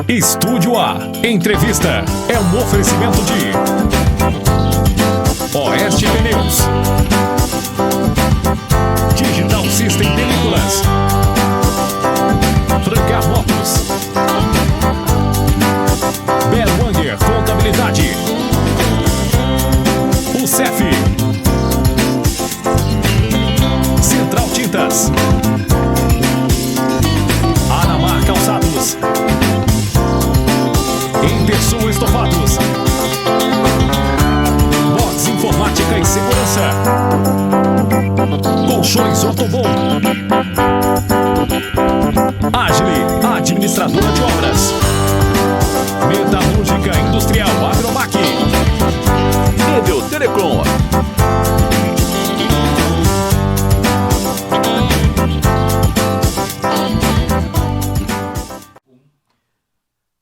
Estúdio A. Entrevista é um oferecimento de Oeste Pneus, Digital System Películas, Francar Motos, Berwanger Contabilidade, o CEF, Central Tintas, Anamar Calçados, Intersul Estofados, Box Informática e Segurança, Colchões Ortobon, Agile, administradora de obras, Metalúrgica Industrial Agromac, Nível Telecom.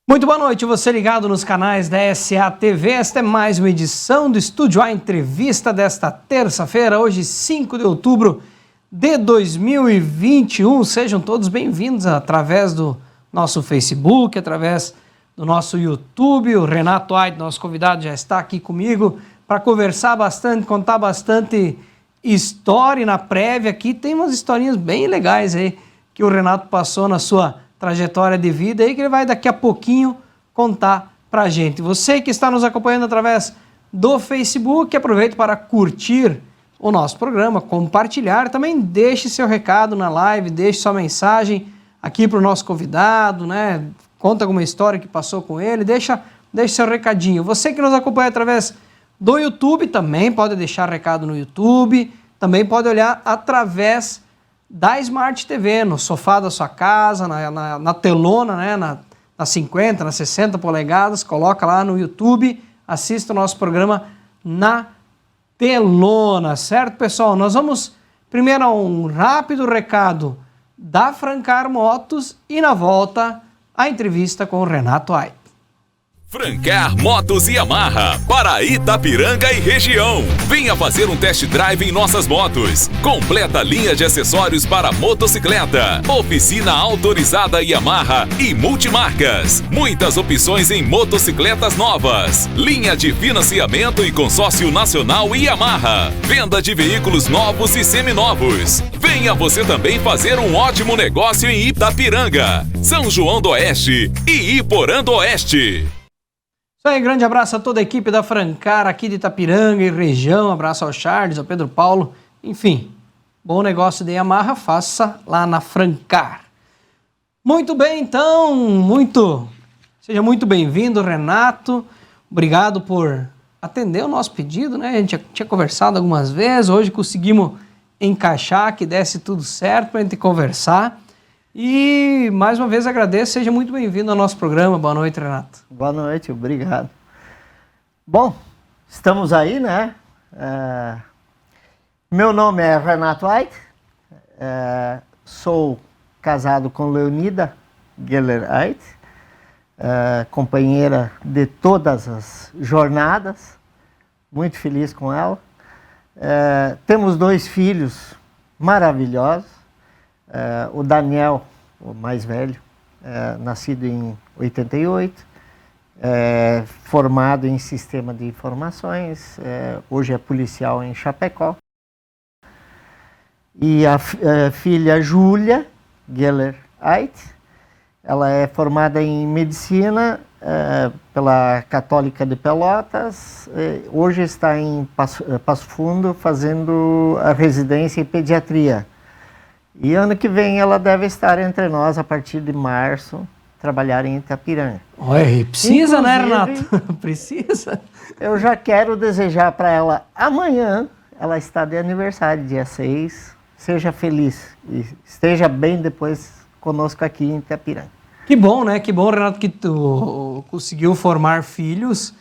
Muito boa noite, você ligado nos canais da SA TV. Esta é mais uma edição do Estúdio A Entrevista desta terça-feira, hoje 5 de outubro de 2021. Sejam todos bem-vindos através do nosso Facebook, através do nosso YouTube. O Renato Ait, nosso convidado, já está aqui comigo para conversar bastante, contar bastante história. E na prévia aqui tem umas historinhas bem legais aí que o Renato passou na sua trajetória de vida aí, que ele vai daqui a pouquinho contar pra gente. Você que está nos acompanhando através do Facebook, aproveite para curtir o nosso programa, compartilhar, também deixe seu recado na live, deixe sua mensagem aqui para o nosso convidado, né? Conta alguma história que passou com ele, deixa seu recadinho. Você que nos acompanha através do YouTube, também pode deixar recado no YouTube, também pode olhar através da Smart TV, no sofá da sua casa, na telona, né, na 50, na 60 polegadas, coloca lá no YouTube, assista o nosso programa na telona, certo, pessoal? Nós vamos primeiro a um rápido recado da Francar Motos e na volta a entrevista com o Renato Ait. Francar Motos e Yamaha, para Itapiranga e região. Venha fazer um test drive em nossas motos. Completa linha de acessórios para motocicleta. Oficina autorizada Yamaha e multimarcas. Muitas opções em motocicletas novas. Linha de financiamento e consórcio nacional Yamaha. Venda de veículos novos e seminovos. Venha você também fazer um ótimo negócio em Itapiranga, São João do Oeste e Iporã do Oeste. Isso aí, grande abraço a toda a equipe da Francar aqui de Itapiranga e região, abraço ao Charles, ao Pedro Paulo, enfim, bom negócio de Yamaha, faça lá na Francar. Muito bem, então, seja muito bem-vindo, Renato, obrigado por atender o nosso pedido, né? A gente já tinha conversado algumas vezes, hoje conseguimos encaixar, que desse tudo certo para a gente conversar. E, mais uma vez, agradeço. Seja muito bem-vindo ao nosso programa. Boa noite, Renato. Boa noite, obrigado. Bom, estamos aí, né? Meu nome é Renato Ait. Sou casado com Leonida Geller Ait, companheira de todas as jornadas. Muito feliz com ela. Temos 2 filhos maravilhosos. O Daniel, o mais velho, nascido em 88, formado em sistema de informações, hoje é policial em Chapecó. E a filha Júlia Geller Ait, ela é formada em medicina pela Católica de Pelotas, hoje está em Passo Fundo fazendo a residência em pediatria. E ano que vem ela deve estar entre nós a partir de março, trabalhar em Itapiranga. Oi, precisa, né, Renato? Inclusive, Precisa. Eu já quero desejar para ela amanhã, ela está de aniversário, dia 6, seja feliz e esteja bem depois conosco aqui em Itapiranga. Que bom, né? Que bom, Renato, que tu conseguiu formar filhos.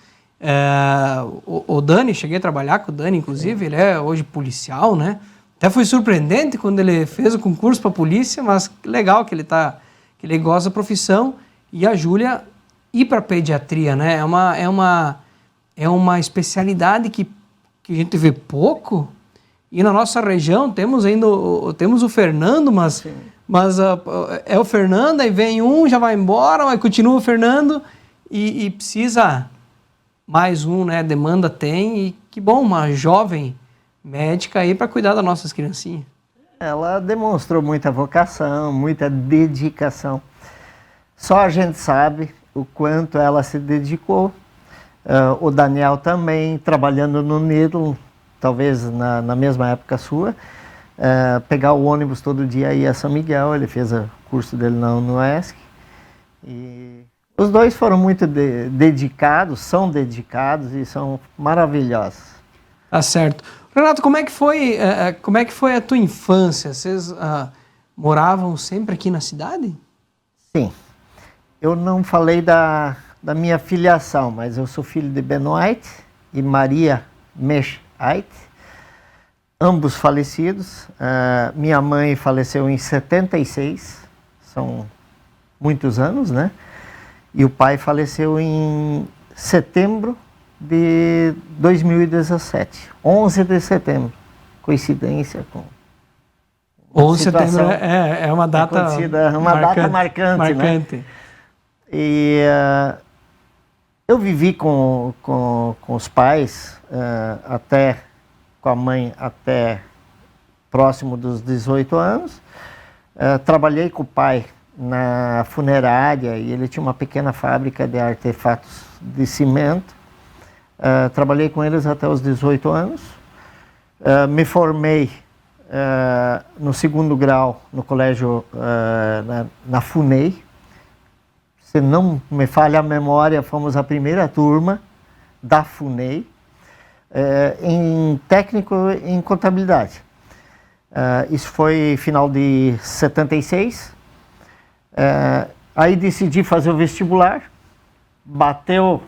O Dani, cheguei a trabalhar com o Dani, inclusive, ele é hoje policial, né? Até foi surpreendente quando ele fez o concurso para a polícia, mas legal que ele gosta da profissão. E a Júlia ir para pediatria, né? É uma especialidade que a gente vê pouco. E na nossa região temos o Fernando, mas Mas é o Fernando, aí vem um, já vai embora, aí continua o Fernando e precisa mais um, né? Demanda tem e que bom, uma jovem médica aí para cuidar das nossas criancinhas. Ela demonstrou muita vocação, muita dedicação. Só a gente sabe o quanto ela se dedicou. O Daniel também, trabalhando no Nidl, talvez na mesma época sua, pegar o ônibus todo dia e ir a São Miguel. Ele fez o curso dele na UESC. E os dois foram muito dedicados, são dedicados e são maravilhosos. Tá certo. Renato, como é que foi a tua infância? Vocês moravam sempre aqui na cidade? Sim. Eu não falei da minha filiação, mas eu sou filho de Benoit e Maria Mesch-Ait, ambos falecidos. Minha mãe faleceu em 76, são muitos anos, né? E o pai faleceu em setembro de 2017, 11 de setembro, coincidência com 11 de setembro é uma data data marcante, né? E eu vivi com os pais, com a mãe até próximo dos 18 anos. Trabalhei com o pai na funerária e ele tinha uma pequena fábrica de artefatos de cimento. Trabalhei com eles até os 18 anos. Me formei no 2º grau no colégio na FUNEI. Se não me falha a memória, fomos a primeira turma da FUNEI em técnico em contabilidade. Isso foi final de 76. Aí decidi fazer o vestibular. Bateu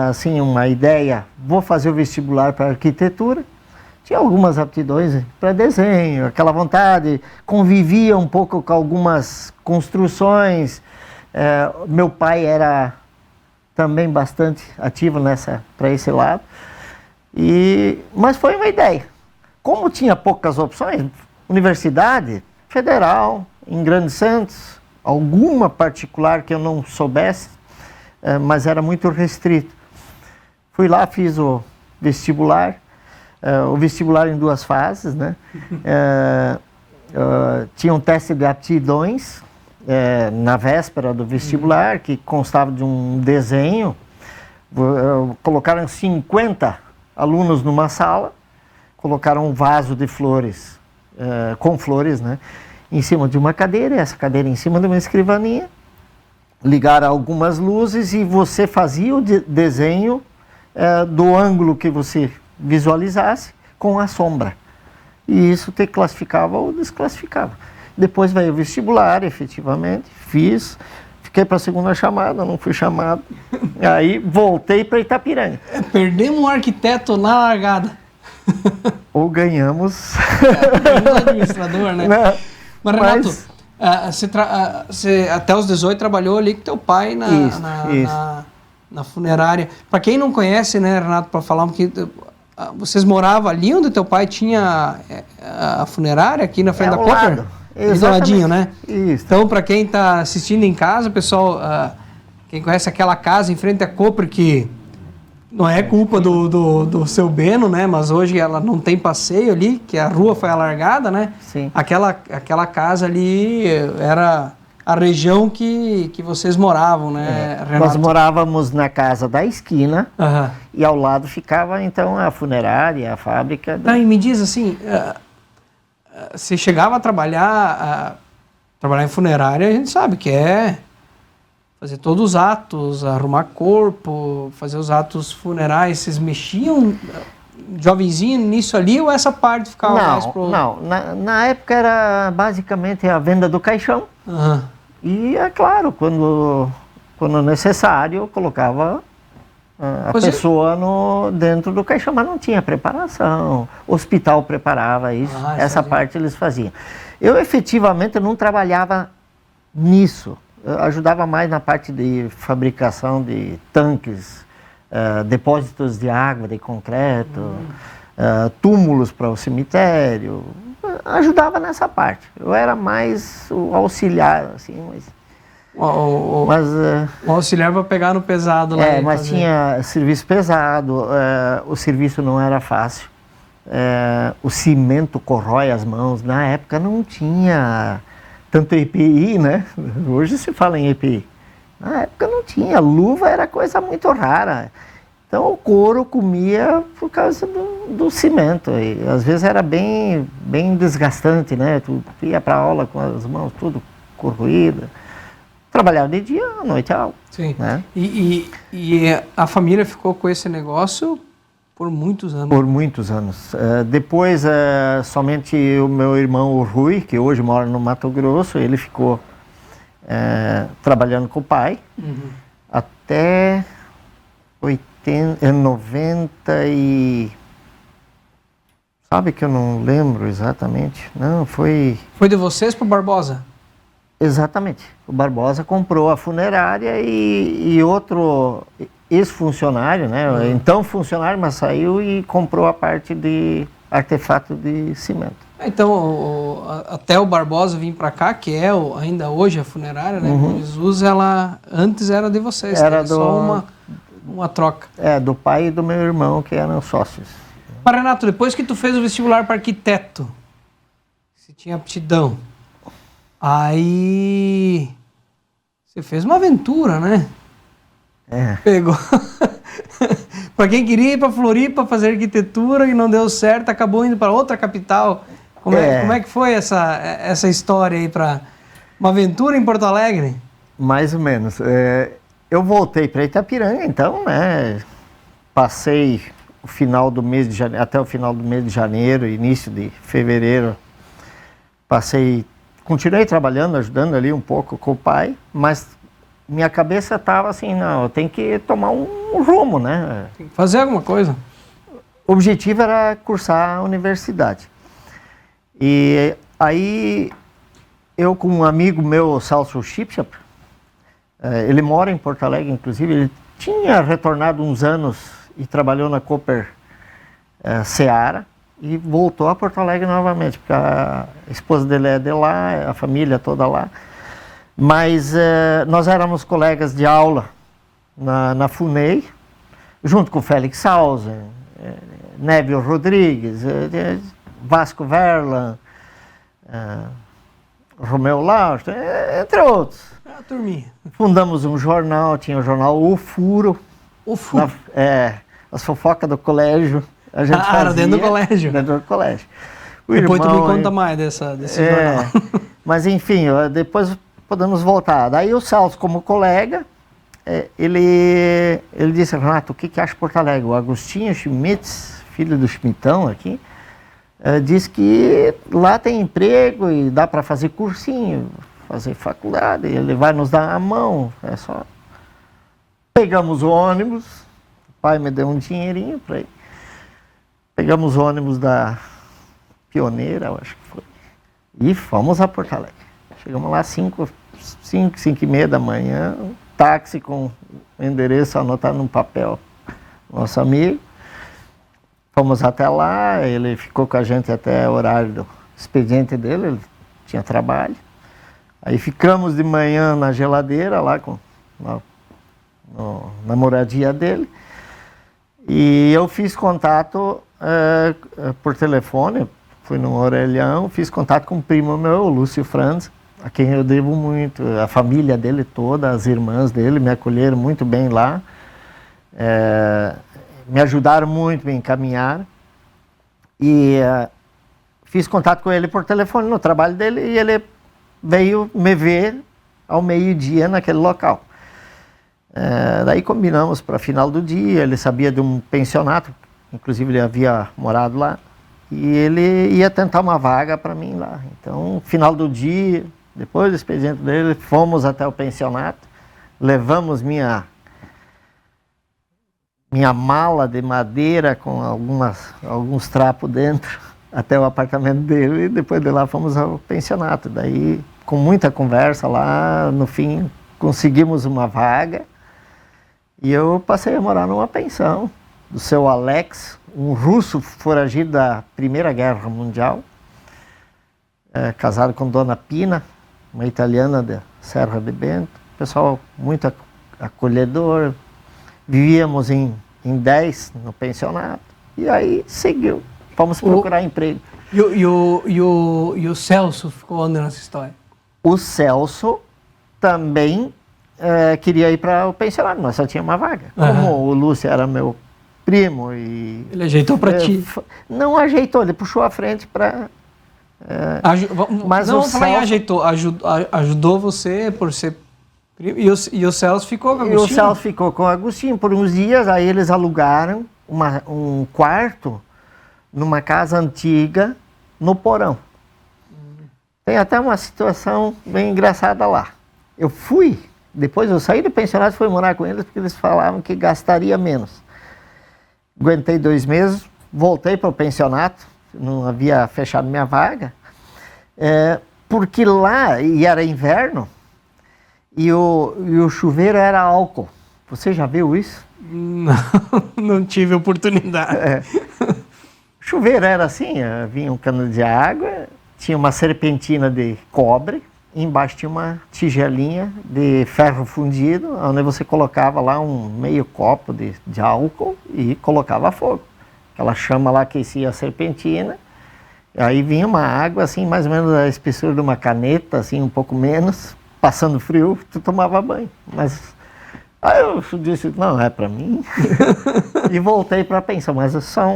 assim uma ideia, vou fazer o vestibular para arquitetura. Tinha algumas aptidões para desenho, aquela vontade, convivia um pouco com algumas construções. Meu pai era também bastante ativo para esse lado, mas foi uma ideia. Como tinha poucas opções, universidade federal, em Grande Santos, alguma particular que eu não soubesse, mas era muito restrito. Fui lá, fiz o vestibular em 2 fases, né? Tinha um teste de aptidões na véspera do vestibular, que constava de um desenho. Colocaram 50 alunos numa sala, colocaram um vaso de flores, com flores, né, em cima de uma cadeira, essa cadeira em cima de uma escrivaninha, ligaram algumas luzes e você fazia o desenho do ângulo que você visualizasse com a sombra. E isso te classificava ou desclassificava. Depois veio o vestibular, efetivamente, fiz, fiquei para a 2ª chamada, não fui chamado. Aí voltei para Itapiranga. Perdemos um arquiteto na largada. Ou ganhamos. Ganhamos administrador, né? Não, mas Renato, você até os 18 trabalhou ali com teu pai na funerária. Para quem não conhece, né, Renato, para falar um pouquinho, vocês moravam ali onde teu pai tinha a funerária, aqui na frente da Cooper? Isoladinho, né? Isso. Então, para quem está assistindo em casa, pessoal, quem conhece aquela casa em frente à Cooper, que não é culpa do seu Beno, né? Mas hoje ela não tem passeio ali, que a rua foi alargada, né? Sim. Aquela casa ali era a região que vocês moravam, né, Renato? Nós morávamos na casa da esquina, e ao lado ficava, então, a funerária, a fábrica. E me diz assim, você chegava a trabalhar em funerária, a gente sabe que é fazer todos os atos, arrumar corpo, fazer os atos funerais. Vocês mexiam jovenzinho nisso ali ou essa parte ficava mais pro... Não, na época era basicamente a venda do caixão. E é claro, quando necessário, eu colocava a pessoa dentro do caixão, mas não tinha preparação. O hospital preparava isso, essa parte eles faziam. Eu efetivamente não trabalhava nisso. Eu ajudava mais na parte de fabricação de tanques, depósitos de água, de concreto, túmulos para o cemitério, ajudava nessa parte. Eu era mais o auxiliar, assim, mas... O auxiliar para pegar no pesado lá. Mas fazer. Tinha serviço pesado, o serviço não era fácil. O cimento corrói as mãos. Na época não tinha tanto EPI, né? Hoje se fala em EPI. Na época não tinha. Luva era coisa muito rara. Então o couro comia por causa do cimento. E às vezes era bem desgastante, né? Tu ia para aula com as mãos tudo corroídas. Trabalhava de dia, à noite aula. Sim. Né? E a família ficou com esse negócio por muitos anos? Por muitos anos. Depois, somente o meu irmão, o Rui, que hoje mora no Mato Grosso, ele ficou trabalhando com o pai até 90 e... Sabe que eu não lembro exatamente? Não, foi... Foi de vocês para o Barbosa? Exatamente. O Barbosa comprou a funerária e outro ex-funcionário, né? Então funcionário, mas saiu e comprou a parte de artefato de cimento. Então, até o Barbosa vir para cá, que é ainda hoje a funerária, né? Bom Jesus, ela antes era de vocês, era só uma troca. Do pai e do meu irmão, que eram sócios. Mas, Renato, depois que tu fez o vestibular para arquiteto, você tinha aptidão, aí você fez uma aventura, né? Pegou. Para quem queria ir para Floripa fazer arquitetura e não deu certo, acabou indo para outra capital. Como é que foi essa história aí para uma aventura em Porto Alegre? Mais ou menos. Eu voltei para Itapiranga, então, né? Passei o final do mês de janeiro, até o final do mês de janeiro, início de fevereiro, continuei trabalhando, ajudando ali um pouco com o pai, mas minha cabeça estava assim, não, eu tenho que tomar um rumo, né? Tem que fazer alguma coisa. O objetivo era cursar a universidade. E aí, eu com um amigo meu, Celso Chipchap, ele mora em Porto Alegre, inclusive, ele tinha retornado uns anos e trabalhou na Cooper Seara, e voltou a Porto Alegre novamente, porque a esposa dele é de lá, a família toda lá. Mas nós éramos colegas de aula na FUNEI, junto com Félix Sauser, Neville Rodrigues, Vasco Verlan, Romeu Laust, entre outros. Turminha. Fundamos um jornal, tinha o jornal O Furo. O Furo? As fofocas do colégio. A gente fazia, era dentro do colégio. Dentro do colégio. Depois tu me conta mais desse jornal. Mas enfim, depois podemos voltar. Daí o Celso, como colega, ele disse, Renato, o que acha de Porto Alegre? O Agostinho Schmitz, filho do Schmidtão aqui, diz que lá tem emprego e dá para fazer cursinho, fazer faculdade, ele vai nos dar a mão, é só... Pegamos o ônibus, o pai me deu um dinheirinho para ir. Pegamos o ônibus da Pioneira, eu acho que foi, e fomos a Porto Alegre. Chegamos lá 5 e meia da manhã, um táxi com o endereço anotado num papel, nosso amigo. Fomos até lá, ele ficou com a gente até o horário do expediente dele, ele tinha trabalho. Aí ficamos de manhã na geladeira, lá na moradia dele. E eu fiz contato por telefone, fui no Orelhão, fiz contato com um primo meu, o Lúcio Franz, a quem eu devo muito, a família dele toda, as irmãs dele me acolheram muito bem lá, me ajudaram muito, me encaminharam. E fiz contato com ele por telefone no trabalho dele e ele veio me ver ao meio-dia naquele local. Daí combinamos para final do dia, ele sabia de um pensionato, inclusive ele havia morado lá, e ele ia tentar uma vaga para mim lá. Então, final do dia, depois do expediente dele, fomos até o pensionato, levamos minha mala de madeira com alguns trapos dentro até o apartamento dele, e depois de lá fomos ao pensionato. Daí, com muita conversa lá, no fim, conseguimos uma vaga, e eu passei a morar numa pensão do seu Alex, um russo foragido da Primeira Guerra Mundial. casado com Dona Pina, uma italiana da Serra de Bento, pessoal muito acolhedor, vivíamos em 10 no pensionato, e aí seguiu, fomos procurar emprego. E o Celso ficou onde nessa história? O Celso também queria ir para o pensionato, mas só tinha uma vaga. Como o Lúcio era meu primo e... Ele ajeitou para ti? Não ajeitou, ele puxou a frente para... mas não, o Celso... ajudou você por ser primo, e o Celso ficou com o Agostinho? E o Celso ficou com o Agostinho por uns dias, aí eles alugaram um quarto numa casa antiga no porão. Tem até uma situação bem engraçada lá. Depois eu saí do pensionato e fui morar com eles porque eles falavam que gastaria menos. Aguentei 2 meses, voltei para o pensionato, não havia fechado minha vaga, porque lá, e era inverno, e o chuveiro era álcool. Você já viu isso? Não tive oportunidade. O chuveiro era assim, vinha um cano de água, tinha uma serpentina de cobre, e embaixo tinha uma tigelinha de ferro fundido, onde você colocava lá um meio copo de álcool e colocava fogo. Aquela chama lá aquecia a serpentina, aí vinha uma água assim, mais ou menos a espessura de uma caneta, assim, um pouco menos, passando frio, tu tomava banho. Mas aí eu disse, não, é para mim. E voltei para a pensão, mas só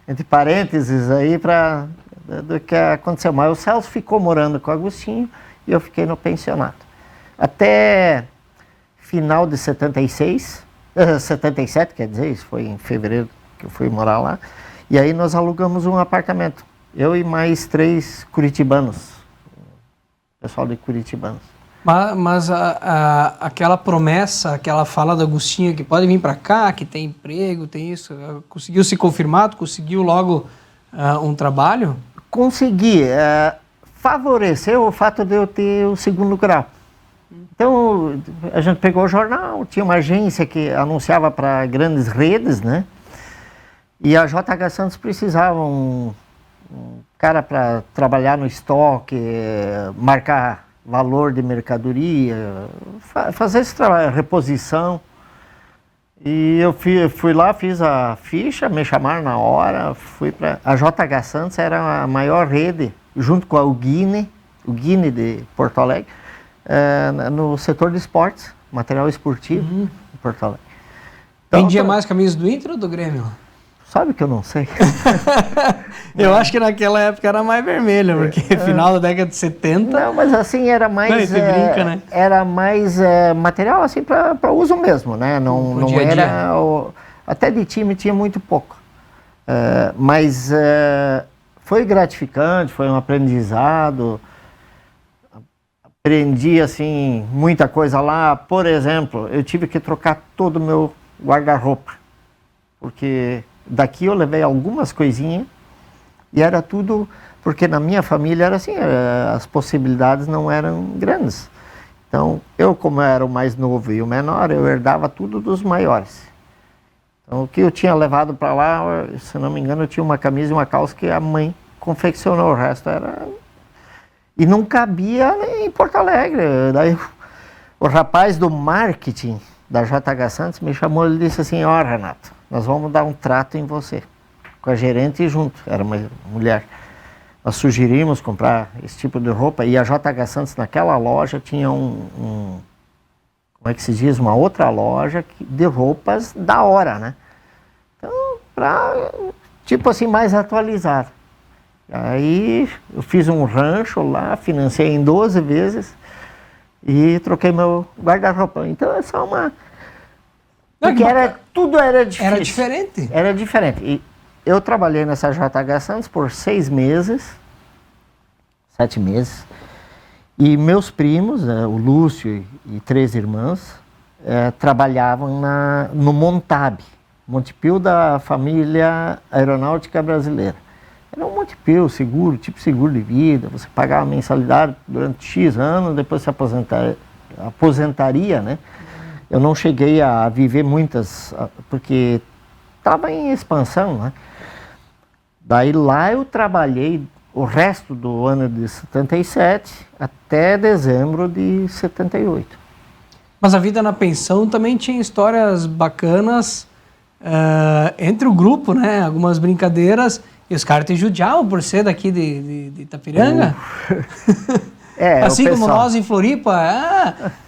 entre parênteses aí do que aconteceu. Mas o Celso ficou morando com o Agostinho e eu fiquei no pensionato. Até final de 77, quer dizer, isso foi em fevereiro que eu fui morar lá. E aí nós alugamos um apartamento, eu e mais 3 curitibanos, pessoal de curitibanos. Mas aquela promessa, aquela fala do Agostinho que pode vir para cá, que tem emprego, tem isso, conseguiu se confirmar? Conseguiu logo um trabalho? Consegui. Favoreceu o fato de eu ter o 2º grau. Então, a gente pegou o jornal, tinha uma agência que anunciava para grandes redes, né? E a JH Santos precisava um cara para trabalhar no estoque, marcar valor de mercadoria, fazer esse trabalho, reposição. E eu fui lá, fiz a ficha, me chamaram na hora, fui para... A JH Santos era a maior rede, junto com a Guine de Porto Alegre, no setor de esportes, material esportivo em Porto Alegre. Então, vendia mais camisas do Inter ou do Grêmio? Sabe que eu não sei. Eu acho que naquela época era mais vermelho, porque final da década de 70... Não, mas assim, era mais... Não, você brinca, né? Era mais material assim para uso mesmo, né? Não dia a dia. era... até de time tinha muito pouco. Mas foi gratificante, foi um aprendizado. Aprendi, assim, muita coisa lá. Por exemplo, eu tive que trocar todo o meu guarda-roupa, porque daqui eu levei algumas coisinhas e era tudo, porque na minha família era assim, as possibilidades não eram grandes. Então, eu como era o mais novo e o menor, eu herdava tudo dos maiores. Então, o que eu tinha levado para lá, se não me engano, eu tinha uma camisa e uma calça que a mãe confeccionou, o resto era... E não cabia em Porto Alegre. Daí o rapaz do marketing da JH Santos me chamou e disse assim, ó, Renato, nós vamos dar um trato em você, com a gerente junto, era uma mulher. Nós sugerimos comprar esse tipo de roupa e a JH Santos naquela loja tinha como é que se diz, uma outra loja de roupas da hora, né? Então, para, tipo assim, mais atualizado. Aí eu fiz um rancho lá, financei em 12 vezes e troquei meu guarda-roupa. Então é só uma... Porque tudo era difícil. Era diferente? Era diferente. E eu trabalhei nessa JH Santos por 6 meses, 7 meses. E meus primos, o Lúcio e 3 irmãs, trabalhavam no Montab, Montepio da família aeronáutica brasileira. Era um Montepio, seguro, tipo seguro de vida, você pagava mensalidade durante X anos, depois se aposentaria, né? Eu não cheguei a viver muitas, porque estava em expansão, né? Daí lá eu trabalhei o resto do ano de 77 até dezembro de 78. Mas a vida na pensão também tinha histórias bacanas entre o grupo, né? Algumas brincadeiras. E os caras te judiavam por ser daqui de Itapiranga. Assim como nós em Floripa,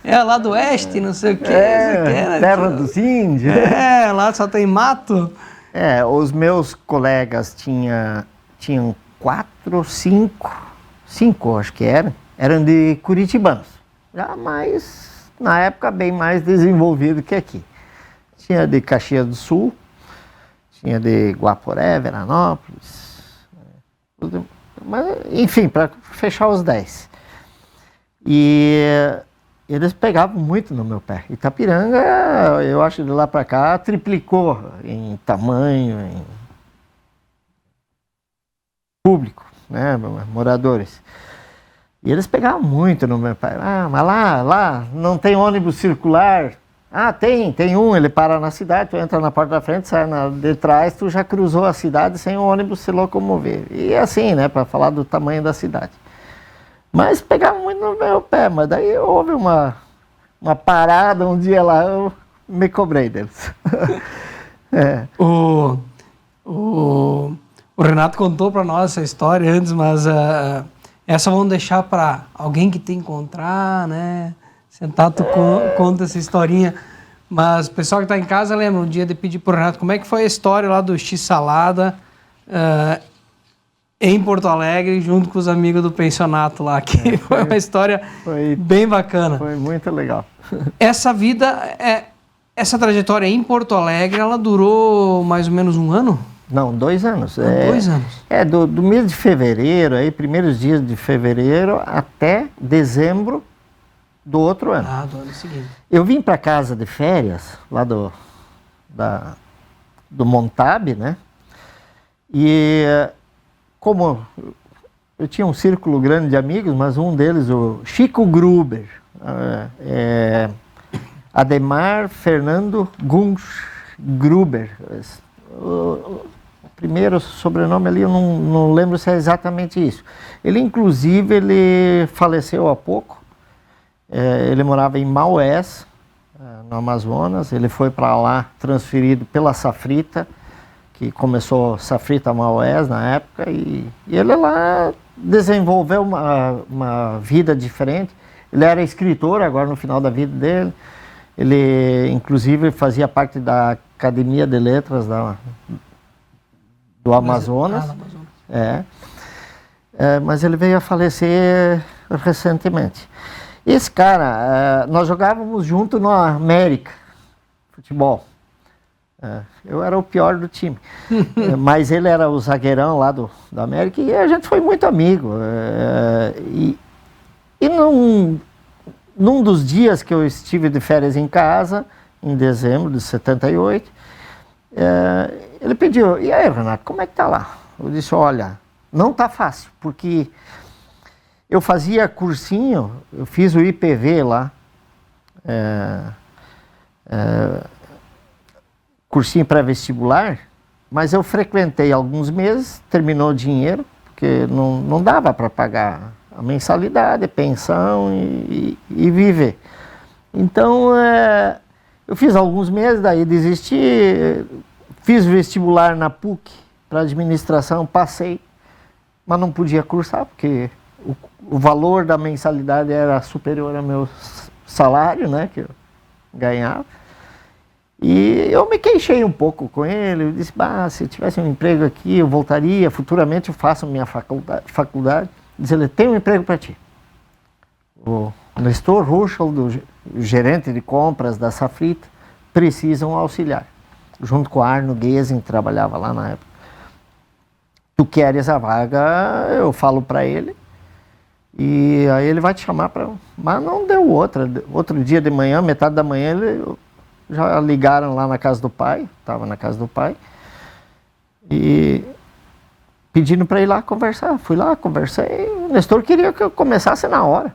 é lá do oeste, não sei o quê. Terra dos índios. Lá só tem mato. Os meus colegas tinham 4, 5 acho que eram de curitibanos. Já mais, na época, bem mais desenvolvido que aqui. Tinha de Caxias do Sul, tinha de Guaporé, Veranópolis, mas, enfim, para fechar os 10. E eles pegavam muito no meu pé. Itapiranga, eu acho que de lá para cá, triplicou em tamanho, em público, né, moradores. E eles pegavam muito no meu pé. Mas lá não tem ônibus circular. Tem um, ele para na cidade, tu entra na porta da frente, sai de trás, tu já cruzou a cidade sem o ônibus se locomover. E é assim, né, para falar do tamanho da cidade. Mas pegava muito no meu pé, mas daí houve uma parada um dia lá, eu me cobrei deles. O Renato contou para nós essa história antes, mas essa vamos deixar para alguém que te encontrar, né? Sentar, tu conta essa historinha. Mas o pessoal que está em casa lembra um dia de pedir para o Renato como é que foi a história lá do X-Salada em Porto Alegre, junto com os amigos do pensionato lá, que foi uma história bem bacana. Foi muito legal. Essa vida, essa trajetória em Porto Alegre, ela durou mais ou menos um ano? Não, 2 anos. 2 anos. Do mês de fevereiro, primeiros dias de fevereiro até dezembro do outro ano. Do ano seguinte. Eu vim para casa de férias, lá do Montab, né? E como eu tinha um círculo grande de amigos, mas um deles, o Chico Gruber, Ademar Fernando Gunsch Gruber. O primeiro sobrenome ali, eu não lembro se é exatamente isso. Ele, inclusive, ele faleceu há pouco. Ele morava em Maués, no Amazonas. Ele foi para lá transferido pela Safrita, que começou Safrita Maués na época, e ele lá desenvolveu uma vida diferente. Ele era escritor agora no final da vida dele. Ele, inclusive, fazia parte da Academia de Letras do Amazonas. Mas ele veio a falecer recentemente. Esse cara, nós jogávamos junto no América, futebol. Eu era o pior do time, mas ele era o zagueirão lá do América e a gente foi muito amigo. E num dos dias que eu estive de férias em casa, em dezembro de 78, ele pediu: e aí, Renato, como é que tá lá? Eu disse: olha, não tá fácil, porque eu fazia cursinho, eu fiz o IPV lá, cursinho pré-vestibular, mas eu frequentei alguns meses, terminou o dinheiro, porque não dava para pagar a mensalidade, pensão e viver. Então, eu fiz alguns meses, daí desisti, fiz vestibular na PUC para administração, passei, mas não podia cursar, porque o valor da mensalidade era superior ao meu salário, né, que eu ganhava. E eu me queixei um pouco com ele, eu disse: se eu tivesse um emprego aqui, eu voltaria, futuramente eu faço minha faculdade. Diz ele: tem um emprego para ti. O Nestor Ruschel, do gerente de compras da Safrita, precisa um auxiliar. Junto com o Arno Guesen, que trabalhava lá na época. Tu queres a vaga, eu falo para ele, e aí ele vai te chamar para... Mas não deu outra. Outro dia de manhã, metade da manhã, já ligaram lá na casa do pai, estava na casa do pai, e pedindo para ir lá conversar. Fui lá, conversei, o Nestor queria que eu começasse na hora,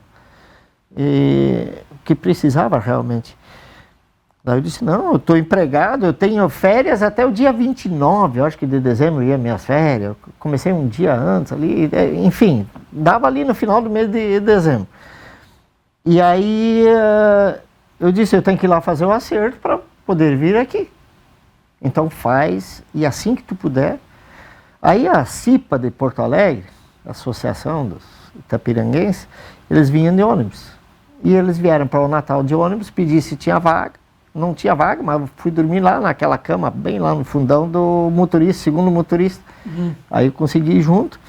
e que precisava realmente. Daí eu disse, não, eu estou empregado, eu tenho férias até o dia 29, eu acho que de dezembro ia minhas férias, eu comecei um dia antes ali, enfim, dava ali no final do mês de dezembro. E aí eu disse, eu tenho que ir lá fazer o acerto para poder vir aqui. Então faz, e assim que tu puder. Aí a CIPA de Porto Alegre, Associação dos Itapiranguenses, eles vinham de ônibus. E eles vieram para o Natal de ônibus, pedi se tinha vaga. Não tinha vaga, mas fui dormir lá naquela cama, bem lá no fundão do motorista, segundo motorista. Aí eu consegui ir junto.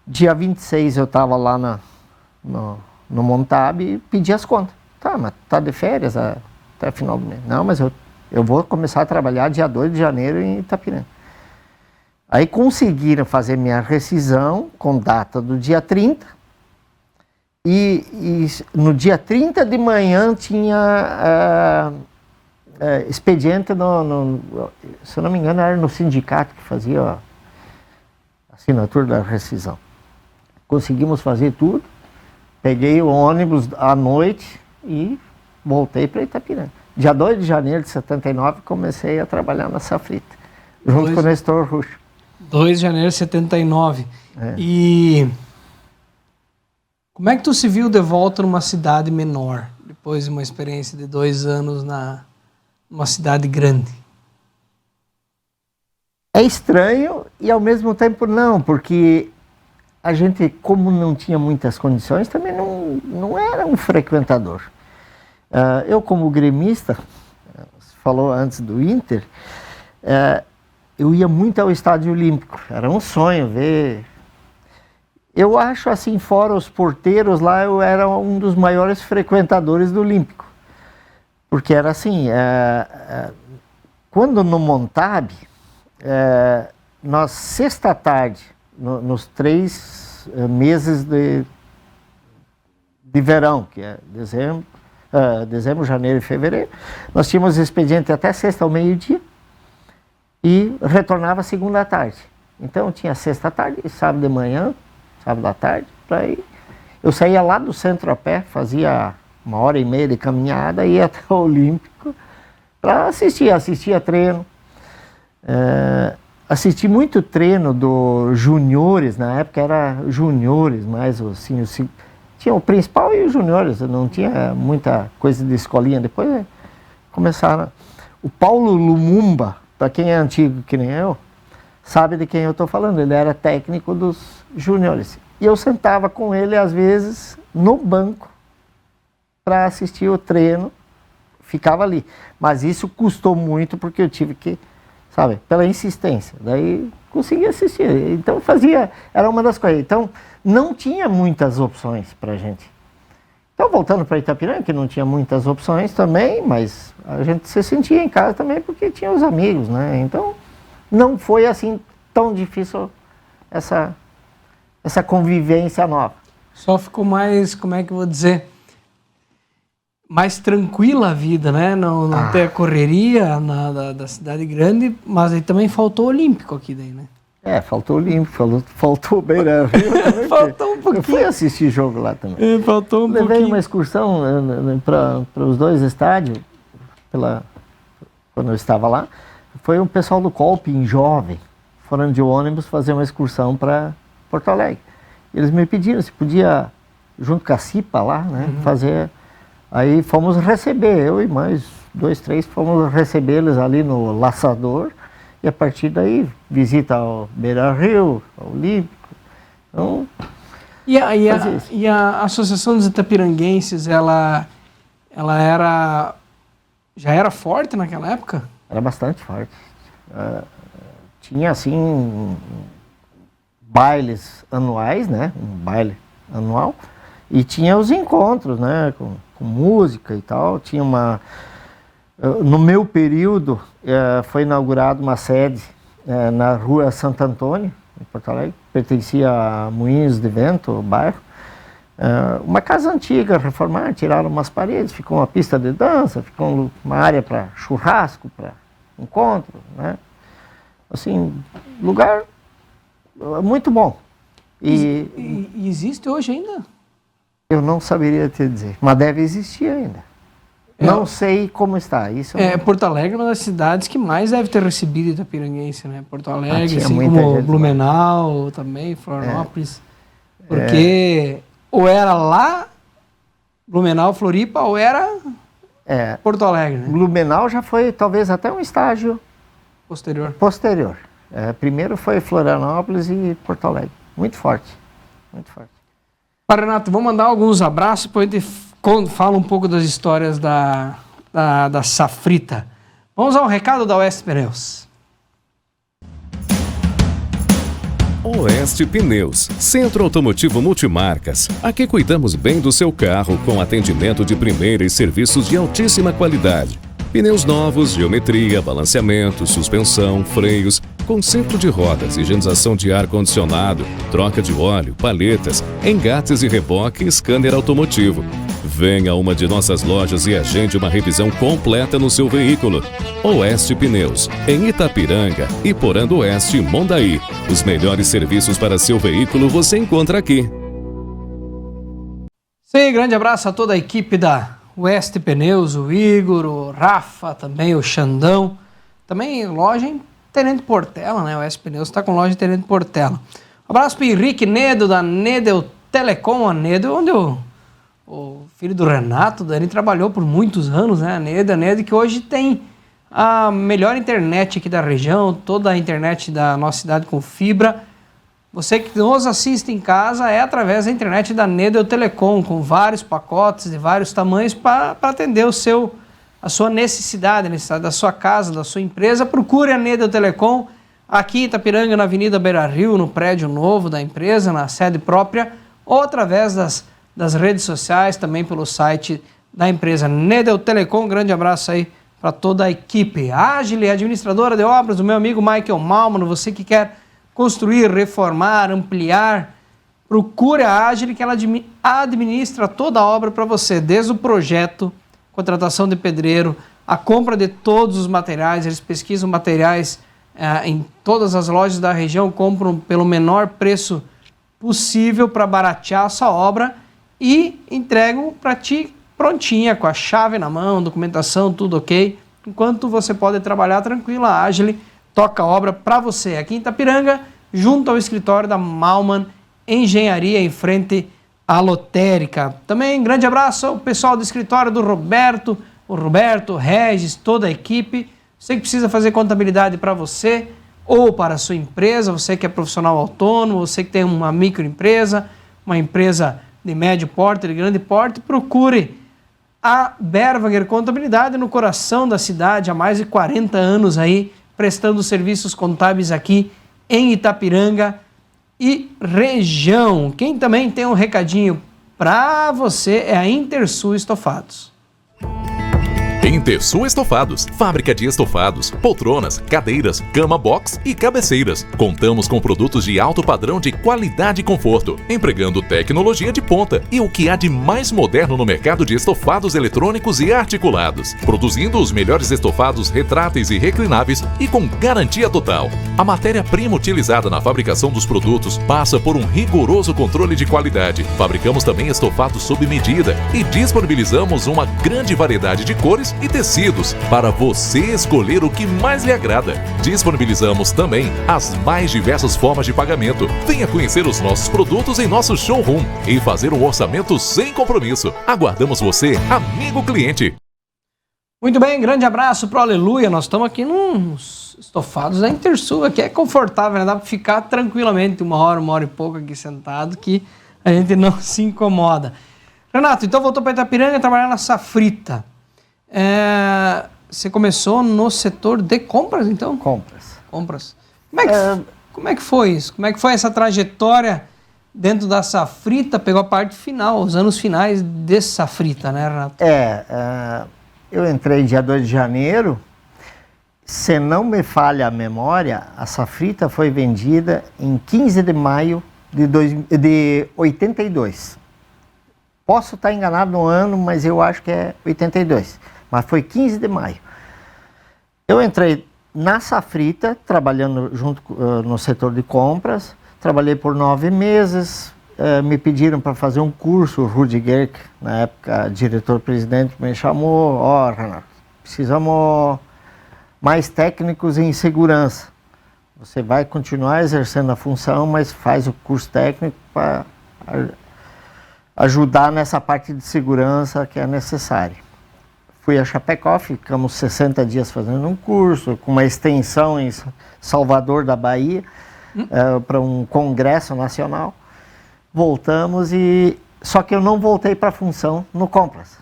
Dia 26 eu estava lá no Montab e pedi as contas. Tá, mas tá de férias até final do mês. Não, mas eu vou começar a trabalhar dia 2 de janeiro em Itapiranga. Aí conseguiram fazer minha rescisão com data do dia 30. E no dia 30 de manhã tinha expediente, se eu não me engano, era no sindicato que fazia a assinatura da rescisão. Conseguimos fazer tudo, peguei o ônibus à noite e voltei para Itapiranga. Dia 2 de janeiro de 79 comecei a trabalhar na Safrita, junto com o Nestor Ruxo. 2 de janeiro de 79. E como é que tu se viu de volta numa cidade menor, depois de uma experiência de 2 anos numa cidade grande? É estranho e ao mesmo tempo não, porque a gente, como não tinha muitas condições, também não era um frequentador. Eu, como gremista, você falou antes do Inter, eu ia muito ao Estádio Olímpico, era um sonho ver. Eu acho assim, fora os porteiros lá, eu era um dos maiores frequentadores do Olímpico. Porque era assim, quando no Montab, nós sexta tarde, nos 3 meses de verão, que é dezembro, janeiro e fevereiro, nós tínhamos expediente até sexta ao meio-dia e retornava segunda à tarde. Então tinha sexta à tarde e sábado de manhã, sábado à tarde, para ir. Eu saía lá do centro a pé, fazia 1h30 de caminhada, ia até o Olímpico para assistia treino. Assisti muito treino do juniores, na época era juniores, mais assim, tinha o principal e os juniores, não tinha muita coisa de escolinha. Depois começaram. O Paulo Lumumba, para quem é antigo que nem eu, sabe de quem eu estou falando, ele era técnico dos juniores. E eu sentava com ele, às vezes, no banco, para assistir o treino, ficava ali. Mas isso custou muito, porque eu tive que, sabe, pela insistência. Daí consegui assistir. Então era uma das coisas. Então não tinha muitas opções para a gente. Então voltando para Itapiranga, que não tinha muitas opções também, mas a gente se sentia em casa também porque tinha os amigos, né? Então não foi assim tão difícil essa convivência nova. Só ficou mais, como é que eu vou dizer, mais tranquila a vida, né? Não ter a correria da cidade grande, mas aí também faltou o Olímpico aqui daí, né? Faltou o Olímpico, faltou o Beira-Rio também. Faltou um pouquinho. Eu fui assistir jogo lá também. Faltou um pouquinho. Levei uma excursão para os 2 estádios, quando eu estava lá. Foi um pessoal do Colping jovem, foram de ônibus fazer uma excursão para Porto Alegre. Eles me pediram se podia, junto com a CIPA lá, né, fazer. Aí fomos receber, eu e mais 2, 3, fomos recebê-los ali no Laçador. E a partir daí, visita ao Beira-Rio, ao Olímpico. Então, e a Associação dos Itapiranguenses, ela já era forte naquela época? Era bastante forte. Tinha, assim, bailes anuais, né? Um baile anual. E tinha os encontros, né? Com música e tal. Tinha uma... No meu período, foi inaugurada uma sede na rua Santo Antônio, em Porto Alegre. Pertencia a Moinhos de Vento, o bairro. Uma casa antiga, reformaram, tiraram umas paredes, ficou uma pista de dança, ficou uma área para churrasco, para encontro, né? Assim, lugar muito bom. E existe hoje ainda? Eu não saberia te dizer, mas deve existir ainda. Não sei como está. Isso Porto Alegre é uma das cidades que mais deve ter recebido itapiranguense, né? Porto Alegre, assim muita como gente Blumenau também, Florianópolis. Porque ou era lá, Blumenau, Floripa, ou era Porto Alegre, né? Blumenau já foi talvez até um estágio posterior. Primeiro foi Florianópolis e Porto Alegre. Muito forte. Muito forte. Renato, vou mandar alguns abraços, depois a gente fala um pouco das histórias da Safrita. Vamos ao recado da Oeste Pneus. Oeste Pneus, Centro Automotivo Multimarcas. Aqui cuidamos bem do seu carro com atendimento de primeira e serviços de altíssima qualidade. Pneus novos, geometria, balanceamento, suspensão, freios, conserto de rodas, higienização de ar-condicionado, troca de óleo, paletas, engates e reboque e scanner automotivo. Venha a uma de nossas lojas e agende uma revisão completa no seu veículo. Oeste Pneus, em Itapiranga, Iporã do Oeste e Mondaí. Os melhores serviços para seu veículo você encontra aqui. Sim, grande abraço a toda a equipe da Oeste Pneus, o Igor, o Rafa, também o Xandão. Também loja em Tenente Portela, né? O Oeste Pneus está com loja em Tenente Portela. Um abraço para o Henrique Nedo, da Nedel Telecom. A Nedel, onde o filho do Renato, Dani, trabalhou por muitos anos, né? A Nedel, que hoje tem a melhor internet aqui da região, toda a internet da nossa cidade com fibra. Você que nos assiste em casa é através da internet da Nedel Telecom, com vários pacotes de vários tamanhos para atender a sua necessidade, a necessidade da sua casa, da sua empresa. Procure a Nedel Telecom aqui em Itapiranga, na Avenida Beira Rio, no prédio novo da empresa, na sede própria, ou através das redes sociais, também pelo site da empresa Nedel Telecom. Um grande abraço aí para toda a equipe. Agile, administradora de obras, do meu amigo Michael Malman. Você que quer construir, reformar, ampliar, procure a Agile, que ela administra toda a obra para você, desde o projeto, contratação de pedreiro, a compra de todos os materiais. Eles pesquisam materiais em todas as lojas da região, compram pelo menor preço possível para baratear a sua obra e entregam para ti prontinha, com a chave na mão, documentação, tudo ok. Enquanto você pode trabalhar tranquilo, a Agile toca a obra para você. Aqui em Itapiranga, junto ao escritório da Malman Engenharia, em frente à lotérica. Também grande abraço ao pessoal do escritório do Roberto, o Roberto, o Regis, toda a equipe. Você que precisa fazer contabilidade para você ou para a sua empresa, você que é profissional autônomo, você que tem uma microempresa, uma empresa de médio porte, de grande porte, procure a Berwanger Contabilidade, no coração da cidade, há mais de 40 anos aí, prestando serviços contábeis aqui em Itapiranga e região. Quem também tem um recadinho para você é a Intersul Estofados. Intersul Estofados, fábrica de estofados, poltronas, cadeiras, cama box e cabeceiras. Contamos com produtos de alto padrão de qualidade e conforto, empregando tecnologia de ponta e o que há de mais moderno no mercado de estofados eletrônicos e articulados, produzindo os melhores estofados retráteis e reclináveis e com garantia total. A matéria-prima utilizada na fabricação dos produtos passa por um rigoroso controle de qualidade. Fabricamos também estofados sob medida e disponibilizamos uma grande variedade de cores e tecidos para você escolher o que mais lhe agrada. Disponibilizamos também as mais diversas formas de pagamento. Venha conhecer os nossos produtos em nosso showroom e fazer um orçamento sem compromisso. Aguardamos você, amigo cliente. Muito bem, grande abraço pro Aleluia. Nós estamos aqui nos estofados da Intersul, aqui é confortável, né? Dá para ficar tranquilamente uma hora e pouco aqui sentado, que a gente não se incomoda. Renato, então voltou para Itapiranga trabalhar na Safrita. Você começou no setor de compras, então? Compras. Como é que foi isso? Como é que foi essa trajetória dentro da Safrita? Pegou a parte final, os anos finais de Safrita, né, Renato? Eu entrei dia 2 de janeiro. Se não me falha a memória, a Safrita foi vendida em 15 de maio de 82. Posso estar enganado no ano, mas eu acho que é 82. Mas foi 15 de maio. Eu entrei na Safrita, trabalhando junto no setor de compras. Trabalhei por 9 meses. me pediram para fazer um curso, o Rudi Gerck, na época diretor-presidente, me chamou, Renato, precisamos mais técnicos em segurança. Você vai continuar exercendo a função, mas faz o curso técnico para ajudar nessa parte de segurança que é necessária. Fui a Chapecó, ficamos 60 dias fazendo um curso, com uma extensão em Salvador da Bahia, para um congresso nacional. Voltamos só que eu não voltei para a função no Compras.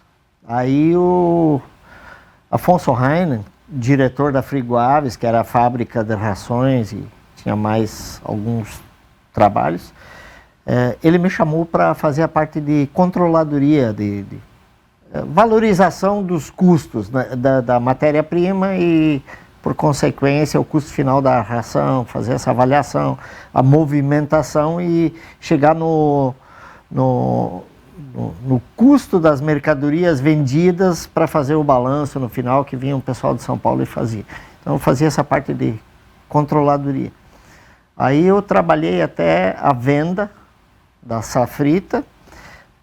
Aí o Afonso Heinen, diretor da Friguaves, que era a fábrica de rações e tinha mais alguns trabalhos, ele me chamou para fazer a parte de controladoria, de valorização dos custos, né, da matéria-prima e, por consequência, o custo final da ração, fazer essa avaliação, a movimentação e chegar no custo das mercadorias vendidas para fazer o balanço no final, que vinha o pessoal de São Paulo e fazia. Então eu fazia essa parte de controladoria. Aí eu trabalhei até a venda da Safrita,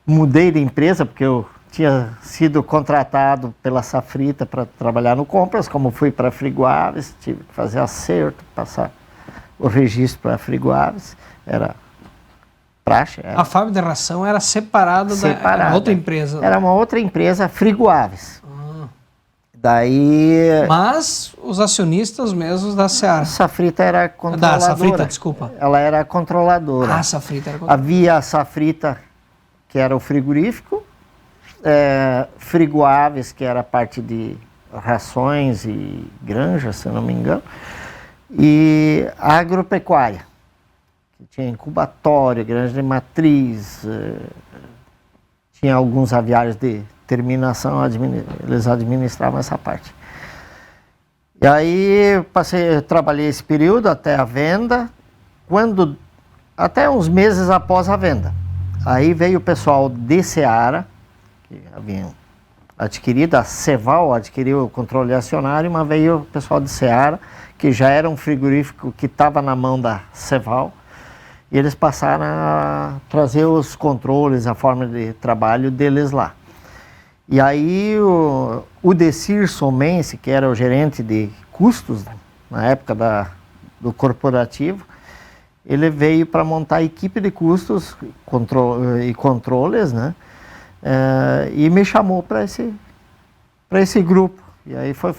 mudei de empresa porque eu tinha sido contratado pela Safrita para trabalhar no Compras, como fui para a Friguaves, tive que fazer acerto, passar o registro para a Friguaves, era praxe. A fábrica de ração era separada da outra empresa? Era uma outra empresa, Friguaves. Daí... Mas os acionistas mesmos da Seara. A Safrita era controladora. Da Safrita, desculpa. Ela era controladora. A Safrita era controladora. Havia a Safrita, que era o frigorífico, Friguaves, que era a parte de rações e granjas, se não me engano, e a agropecuária, que tinha incubatório, granja de matriz, tinha alguns aviários de terminação, eles administravam essa parte. E aí trabalhei esse período até a venda, até uns meses após a venda. Aí veio o pessoal de Seara, que haviam adquirido, a Ceval adquiriu o controle acionário, mas veio o pessoal de Seara, que já era um frigorífico que estava na mão da Ceval, e eles passaram a trazer os controles, a forma de trabalho deles lá. E aí o Decir Somense, que era o gerente de custos, na época do corporativo, ele veio para montar a equipe de custos e controles, né? E me chamou para esse grupo. E aí foi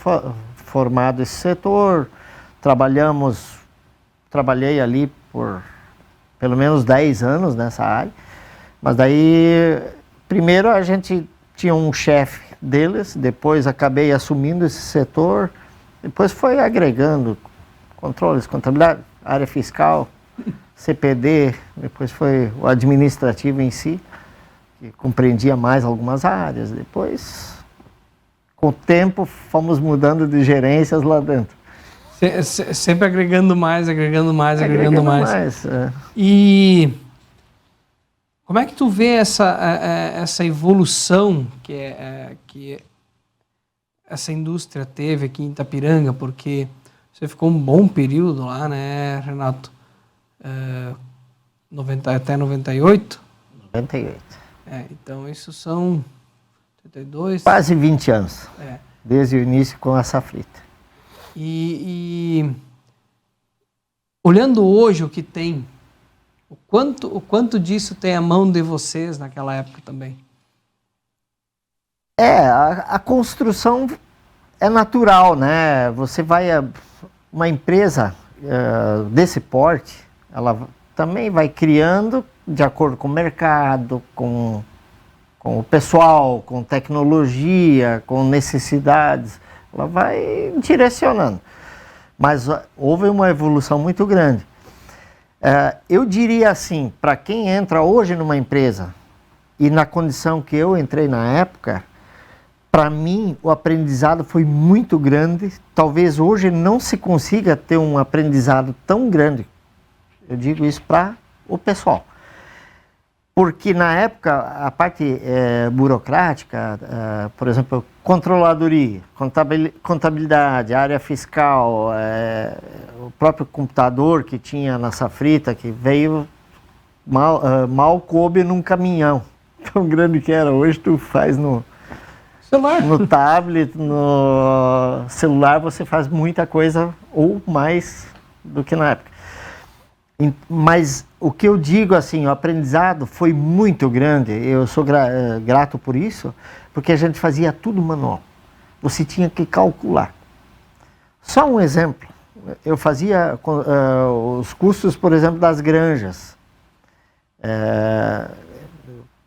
formado esse setor, trabalhei ali por pelo menos 10 anos nessa área, mas daí, primeiro a gente tinha um chefe deles, depois acabei assumindo esse setor, depois foi agregando controles, contabilidade, área fiscal, CPD, depois foi o administrativo em si, que compreendia mais algumas áreas. Depois, com o tempo, fomos mudando de gerências lá dentro. Sempre agregando mais. E como é que tu vê essa evolução que essa indústria teve aqui em Itapiranga? Porque você ficou um bom período lá, né, Renato? Até 98? 98. Então isso são 32... Quase 20 anos, desde o início com a Safrita. E olhando hoje o que tem, o quanto disso tem a mão de vocês naquela época também? A construção é natural, né? Você vai uma empresa desse porte, ela também vai criando de acordo com o mercado, com o pessoal, com tecnologia, com necessidades. Ela vai direcionando. Mas houve uma evolução muito grande. Eu diria assim, para quem entra hoje numa empresa, e na condição que eu entrei na época, para mim o aprendizado foi muito grande. Talvez hoje não se consiga ter um aprendizado tão grande. Eu digo isso para o pessoal. Porque na época a parte burocrática, por exemplo, controladoria, contabilidade, área fiscal, o próprio computador que tinha na Safrita, que veio mal coube num caminhão. Tão grande que era. Hoje tu faz no tablet, no celular, você faz muita coisa ou mais do que na época. Mas o que eu digo assim, o aprendizado foi muito grande. Eu sou grato por isso, porque a gente fazia tudo manual. Você tinha que calcular. Só um exemplo. Eu fazia os custos, por exemplo, das granjas.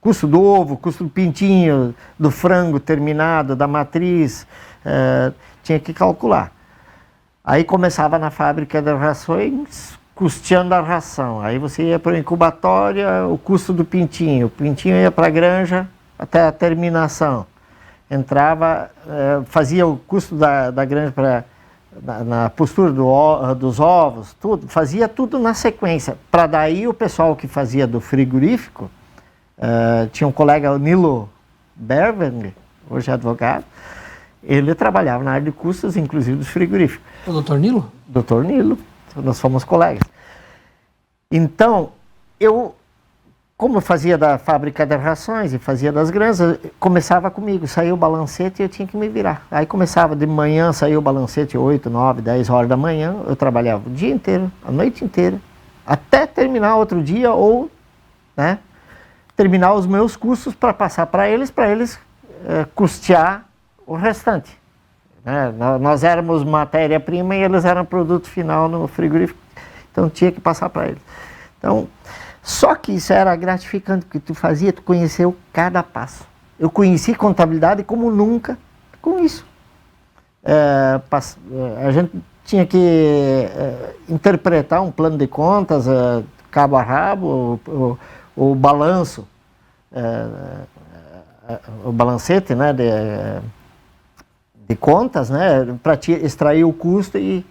Custo do ovo, custo do pintinho, do frango terminado, da matriz, tinha que calcular. Aí começava na fábrica de rações, custeando a ração. Aí você ia para o incubatório, o custo do pintinho. O pintinho ia para a granja até a terminação. Entrava, fazia o custo da granja na postura dos ovos, tudo, fazia tudo na sequência. Para daí o pessoal que fazia do frigorífico, tinha um colega, o Nilo Berveng, hoje é advogado, ele trabalhava na área de custos, inclusive dos frigoríficos. O doutor Nilo? Doutor Nilo, nós fomos colegas. Então, como eu fazia da fábrica de rações e fazia das granjas, começava comigo, saía o balancete e eu tinha que me virar. Aí começava de manhã, saía o balancete 8, 9, 10 horas da manhã, eu trabalhava o dia inteiro, a noite inteira, até terminar outro dia ou, né, terminar os meus custos para passar para eles custear o restante. Né? Nós éramos matéria-prima e eles eram produto final no frigorífico, então tinha que passar para eles. Então, só que isso era gratificante, porque tu conheceu cada passo. Eu conheci contabilidade como nunca com isso. A gente tinha que interpretar um plano de contas, cabo a rabo, o balanço, o balancete, né, de contas, né, para extrair o custo e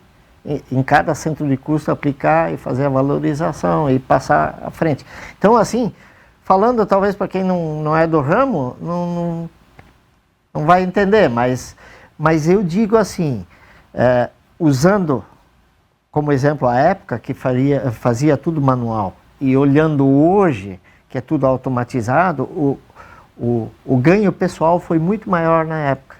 em cada centro de custo aplicar e fazer a valorização e passar à frente. Então, assim, falando talvez para quem não é do ramo, não vai entender, mas eu digo assim, usando como exemplo a época que fazia tudo manual e olhando hoje, que é tudo automatizado, o ganho pessoal foi muito maior na época.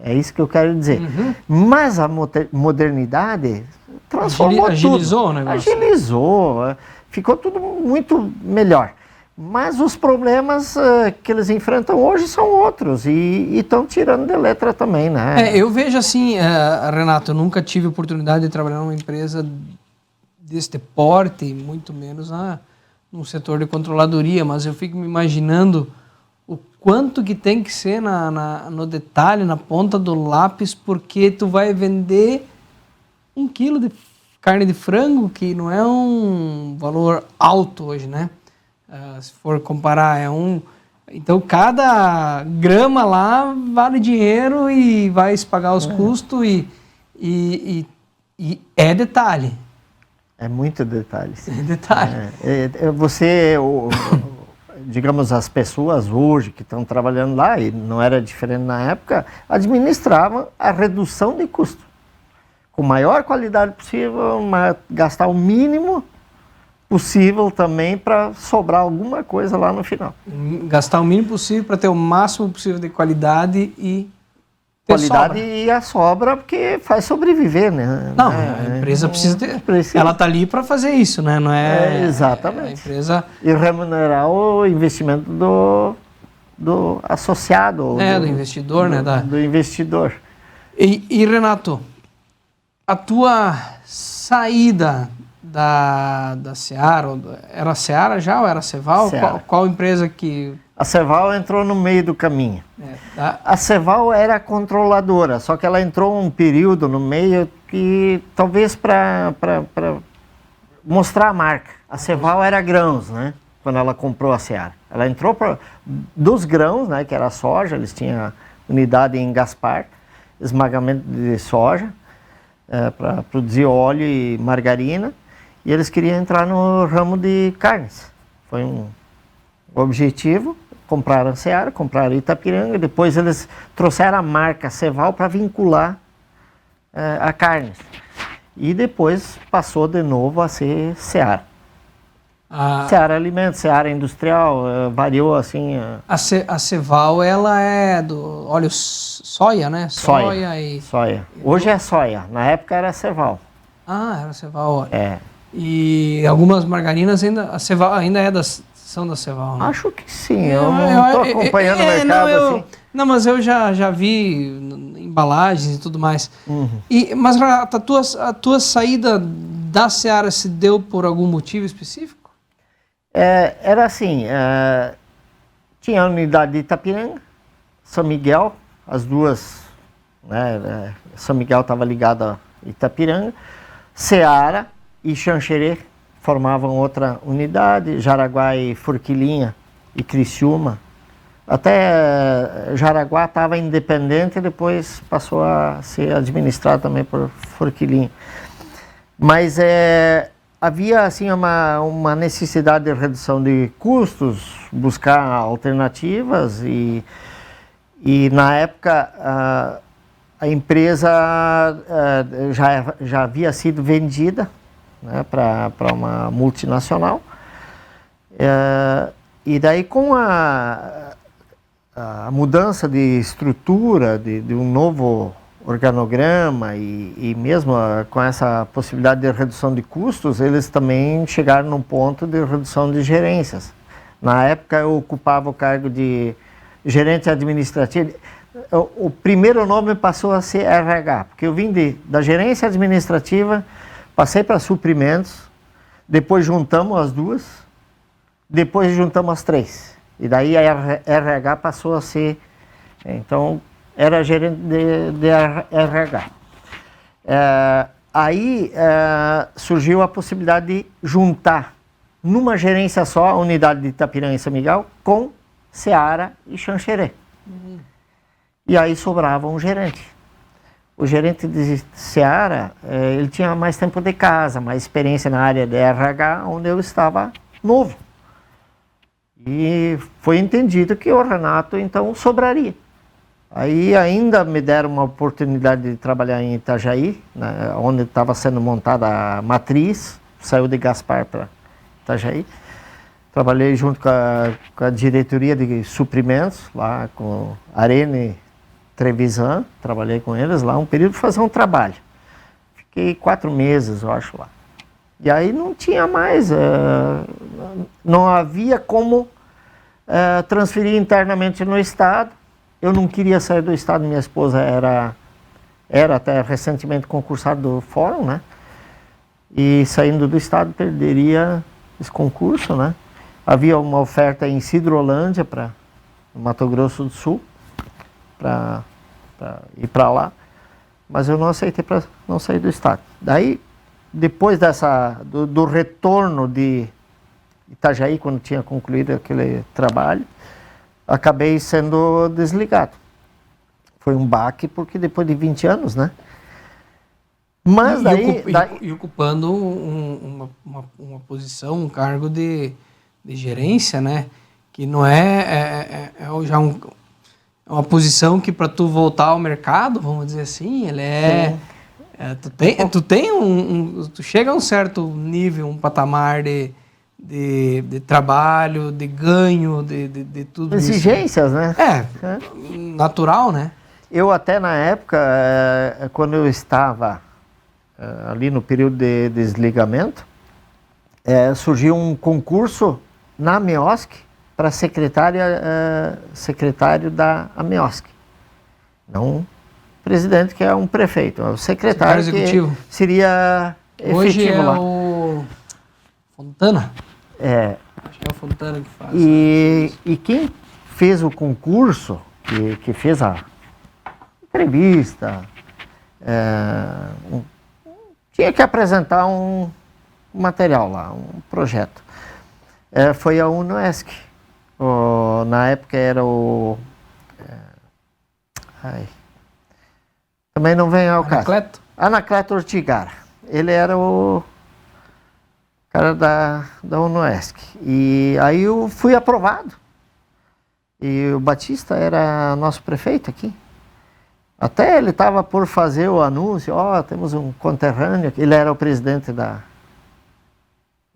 É isso que eu quero dizer. Uhum. Mas a modernidade transformou agilizou tudo. O negócio. Agilizou, ficou tudo muito melhor. Mas os problemas que eles enfrentam hoje são outros e estão tirando de letra também, né? Eu vejo assim, Renato, eu nunca tive oportunidade de trabalhar numa empresa deste porte, muito menos no setor de controladoria, mas eu fico me imaginando o quanto que tem que ser no detalhe, na ponta do lápis, porque tu vai vender 1 quilo de carne de frango, que não é um valor alto hoje, né? Se for comparar, então cada grama lá vale dinheiro e vai se pagar os custos e é detalhe. É muito detalhe. É detalhe. Digamos, as pessoas hoje que estão trabalhando lá, e não era diferente na época, administravam a redução de custo. Com maior qualidade possível, gastar o mínimo possível também para sobrar alguma coisa lá no final. Gastar o mínimo possível para ter o máximo possível de qualidade e ter qualidade sobra. E a sobra, porque faz sobreviver, né? Não, a empresa precisa ter. Ela está ali para fazer isso, né? Não é? Exatamente. A empresa... E remunerar o investimento do associado. Do investidor, né? Do investidor. E Renato, a tua saída da Seara, era a Seara já ou era a Ceval? Qual empresa que... A Ceval entrou no meio do caminho. A Ceval era controladora, só que ela entrou um período no meio que talvez para mostrar a marca. A Ceval era grãos, né? Quando ela comprou a Seara. Ela entrou dos grãos, né? Que era soja, eles tinham unidade em Gaspar, esmagamento de soja, para produzir óleo e margarina. E eles queriam entrar no ramo de carnes. Foi um objetivo. Compraram a Seara, compraram Itapiranga, depois eles trouxeram a marca Ceval para vincular a carne. E depois passou de novo a ser Seara. Seara Alimentos, Seara Industrial, variou assim. A Ceval, ela é do óleo soia, né? Soia. Hoje é soia, na época era Ceval. Ah, era Ceval. É. E algumas margarinas são da Ceval, né? Acho que sim, eu não estou acompanhando o mercado assim. Não, mas eu já vi embalagens e tudo mais. Uhum. Mas, Renato, a tua saída da Seara se deu por algum motivo específico? Era assim, tinha a unidade de Itapiranga, São Miguel, as duas, né, São Miguel estava ligado a Itapiranga, Seara e Xanxerê formavam outra unidade, Jaraguá e Forquilinha e Criciúma. Até Jaraguá estava independente e depois passou a ser administrado também por Forquilinha. Mas havia assim uma necessidade de redução de custos, buscar alternativas e na época a empresa já havia sido vendida, né, para uma multinacional. E daí com a mudança de estrutura, de um novo organograma e mesmo com essa possibilidade de redução de custos, eles também chegaram num ponto de redução de gerências. Na época eu ocupava o cargo de gerente administrativo. O primeiro nome passou a ser RH, porque eu vim da gerência administrativa, passei para suprimentos, depois juntamos as duas, depois juntamos as três. E daí a RH passou a ser, então, era gerente de RH. Aí surgiu a possibilidade de juntar numa gerência só a unidade de Itapiranga e São Miguel com Seara e Xanxerê. E aí sobrava um gerente. O gerente de Seara, ele tinha mais tempo de casa, mais experiência na área de RH, onde eu estava novo. E foi entendido que o Renato, então, sobraria. Aí ainda me deram uma oportunidade de trabalhar em Itajaí, né, onde estava sendo montada a matriz, saiu de Gaspar para Itajaí. Trabalhei junto com a diretoria de suprimentos, lá com Arene Trevisan, trabalhei com eles lá um período para fazer um trabalho. Fiquei 4 meses, eu acho, lá. E aí não tinha mais, não havia como transferir internamente no Estado. Eu não queria sair do Estado, minha esposa era até recentemente concursada do Fórum, né? E saindo do Estado perderia esse concurso, né? Havia uma oferta em Sidrolândia, para Mato Grosso do Sul, para ir para lá, mas eu não aceitei para não sair do Estado. Daí, depois do retorno de Itajaí, quando tinha concluído aquele trabalho, acabei sendo desligado. Foi um baque, porque depois de 20 anos, né? Mas E ocupando uma posição, um cargo de gerência, né? Que não já uma posição que para tu voltar ao mercado, vamos dizer assim, ele tu chega a um certo nível, um patamar de trabalho, de ganho, de tudo isso. Exigências, né? Natural, né? Eu até na época, quando eu estava ali no período de desligamento, surgiu um concurso na AMEOSC para secretário da AMEOSC. Não presidente, que é um prefeito, é o secretário executivo. Que seria efetivo. Hoje é lá. o Fontana? Acho que é o Fontana que faz. E quem fez o concurso, que fez a entrevista, tinha que apresentar um material lá, um projeto. Foi a UNOESC. Na época era o... também não vem ao caso. Anacleto Ortigara. Ele era o cara da UNOESC. E aí eu fui aprovado. E o Batista era nosso prefeito aqui. Até ele estava por fazer o anúncio, temos um conterrâneo, ele era o presidente da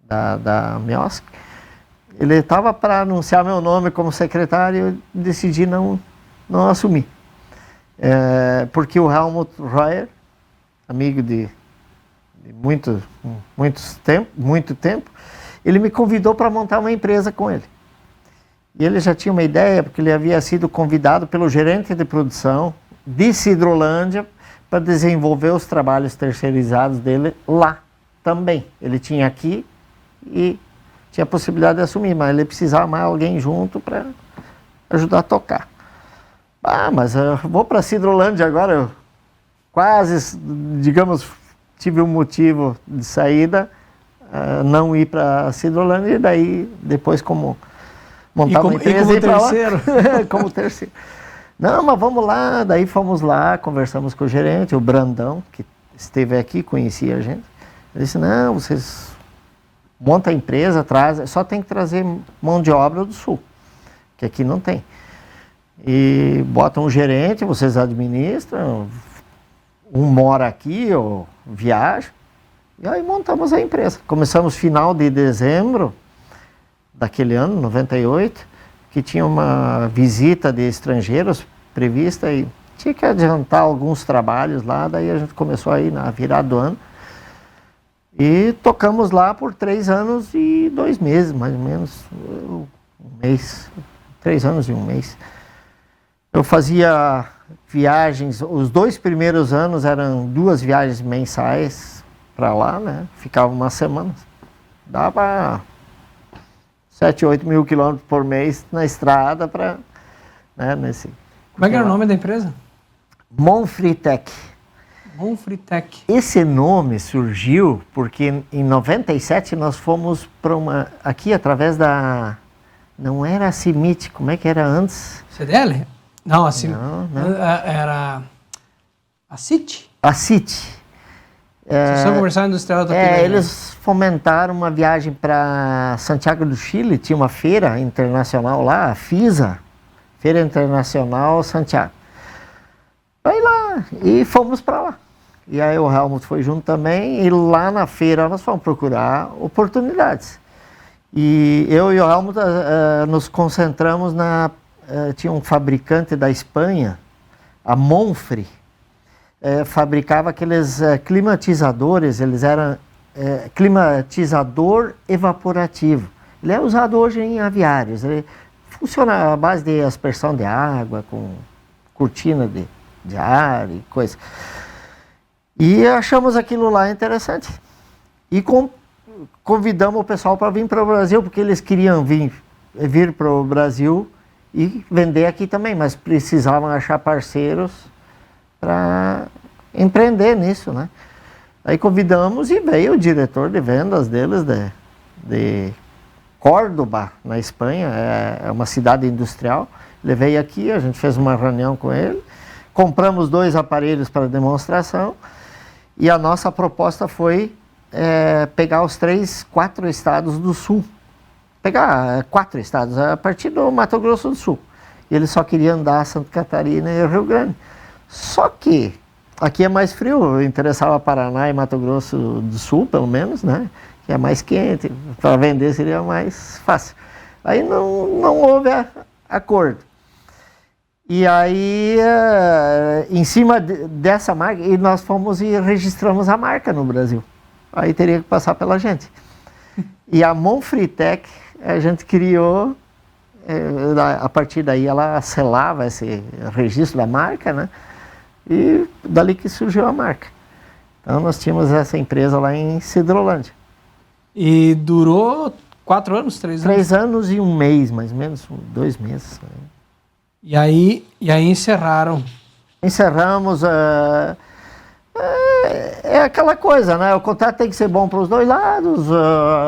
da Miosk. Ele estava para anunciar meu nome como secretário e eu decidi não assumir. Porque o Helmut Royer, amigo de muito tempo, ele me convidou para montar uma empresa com ele. E ele já tinha uma ideia, porque ele havia sido convidado pelo gerente de produção de Sidrolândia para desenvolver os trabalhos terceirizados dele lá também. Ele tinha aqui e tinha a possibilidade de assumir, mas ele precisava mais alguém junto para ajudar a tocar. Mas eu vou para Sidrolândia agora, eu quase, digamos, tive um motivo de saída, não ir para Sidrolândia, e daí depois como montar uma empresa e como terceiro? Como terceiro. Não, mas vamos lá, daí fomos lá, conversamos com o gerente, o Brandão, que esteve aqui, conhecia a gente. Ele disse, não, vocês montam a empresa, só tem que trazer mão de obra do sul, que aqui não tem. E botam um gerente, vocês administram, um mora aqui, ou viaja, e aí montamos a empresa. Começamos final de dezembro daquele ano, 98, que tinha uma visita de estrangeiros prevista e tinha que adiantar alguns trabalhos lá, daí a gente começou aí na virada do ano. E tocamos lá por 3 anos e 2 meses, mais ou menos, 3 anos e 1 mês. Eu fazia viagens, os 2 primeiros anos eram 2 viagens mensais para lá, né? Ficava uma semana, dava 7, 8 mil quilômetros por mês na estrada para, né, nesse... Como é que era o nome da empresa? Monfritec. Monfritec. Esse nome surgiu porque em 97 nós fomos para uma... Aqui através da... Não era a CIMIT, como é que era antes? CDL? Não, a CIMIT. Não. Era a CIT? A CIT. Associação Comercial Industrial da eles fomentaram uma viagem para Santiago do Chile, tinha uma feira internacional lá, a FISA, Feira Internacional Santiago. Aí lá, e fomos para lá. E aí o Helmut foi junto também, e lá na feira nós fomos procurar oportunidades. E eu e o Helmut nos concentramos tinha um fabricante da Espanha, a Monfre, fabricava aqueles climatizadores, eles eram climatizador evaporativo. Ele é usado hoje em aviários, ele funciona à base de aspersão de água, com cortina de ar e coisa. E achamos aquilo lá interessante. E convidamos o pessoal para vir para o Brasil, porque eles queriam vir para o Brasil e vender aqui também, mas precisavam achar parceiros para empreender nisso, né? Aí convidamos e veio o diretor de vendas deles de Córdoba, na Espanha, é uma cidade industrial. Ele veio aqui, a gente fez uma reunião com ele, compramos 2 aparelhos para demonstração e a nossa proposta foi pegar os 4 estados do sul. Pegar 4 estados, a partir do Mato Grosso do Sul. E ele só queria andar Santa Catarina e Rio Grande. Só que aqui é mais frio, interessava Paraná e Mato Grosso do Sul, pelo menos, né? Que é mais quente, para vender seria mais fácil. Aí não houve acordo. E aí, em cima dessa marca, e nós fomos e registramos a marca no Brasil. Aí teria que passar pela gente. E a Monfritec, a gente criou, a partir daí ela selava esse registro da marca, né? E dali que surgiu a marca. Então nós tínhamos essa empresa lá em Sidrolândia. E durou 4 anos, 3 anos? 3 anos e 1 mês, mais ou menos, 2 meses. E aí encerraram? Encerramos, é aquela coisa, né? O contrato tem que ser bom para os 2 lados,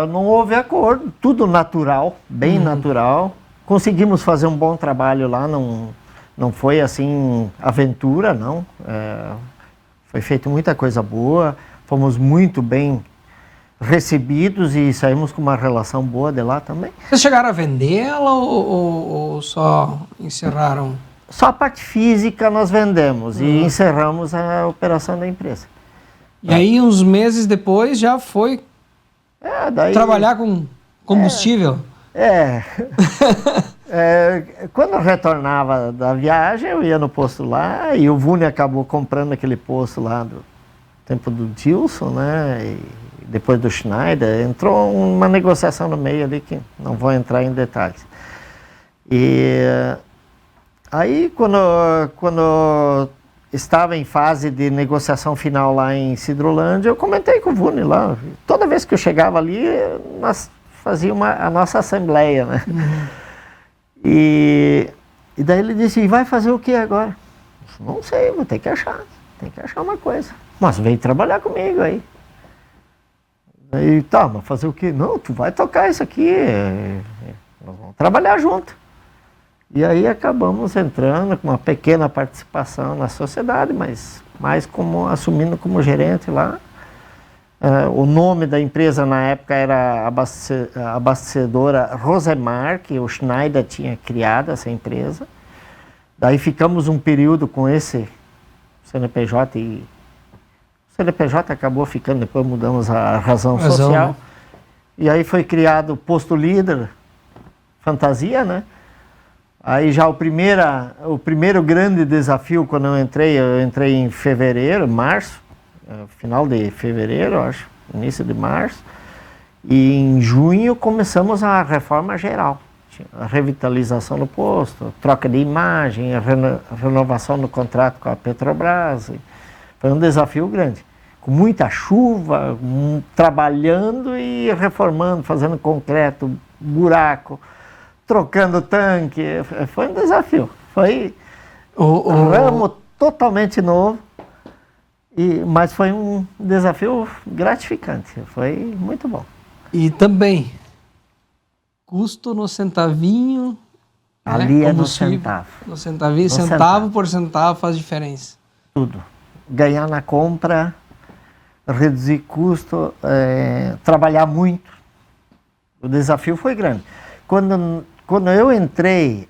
não houve acordo, tudo natural, bem natural. Conseguimos fazer um bom trabalho lá, não foi assim aventura, não. Foi feita muita coisa boa, fomos muito bem recebidos e saímos com uma relação boa de lá também. Vocês chegaram a vendê-la ou só encerraram? Só a parte física nós vendemos e encerramos a operação da empresa. E aí uns meses depois já foi trabalhar com combustível. Quando eu retornava da viagem, eu ia no posto lá, e o Vune acabou comprando aquele posto lá do tempo do Dilson, né? E depois do Schneider, entrou uma negociação no meio ali que não vou entrar em detalhes. E aí, quando estava em fase de negociação final lá em Sidrolândia, eu comentei com o Vune lá. Toda vez que eu chegava ali, nós fazíamos a nossa assembleia, né? E daí ele disse, e vai fazer o que agora? Eu disse, não sei, vou ter que achar uma coisa. Mas veio trabalhar comigo aí. Aí, tá, mas fazer o quê? Não, tu vai tocar isso aqui, nós vamos trabalhar junto. E aí acabamos entrando com uma pequena participação na sociedade, mas mais assumindo como gerente lá. O nome da empresa na época era a abastecedora Rosemar, que o Schneider tinha criado essa empresa. Daí ficamos um período com esse CNPJ e o CNPJ acabou ficando, depois mudamos a razão social. E aí foi criado o Posto Líder Fantasia, né? Aí já o primeiro grande desafio quando eu entrei em fevereiro, março, final de fevereiro, acho, início de março, e em junho começamos a reforma geral, a revitalização do posto, troca de imagem, a renovação do contrato com a Petrobras. Foi um desafio grande, com muita chuva, trabalhando e reformando, fazendo concreto, buraco, trocando tanque. Foi um desafio, foi um ramo totalmente novo. Mas foi um desafio gratificante, foi muito bom. E também, custo no centavinho. Ali é no centavo. No centavinho, centavo por centavo faz diferença. Tudo. Ganhar na compra, reduzir custo, trabalhar muito. O desafio foi grande. Quando eu entrei,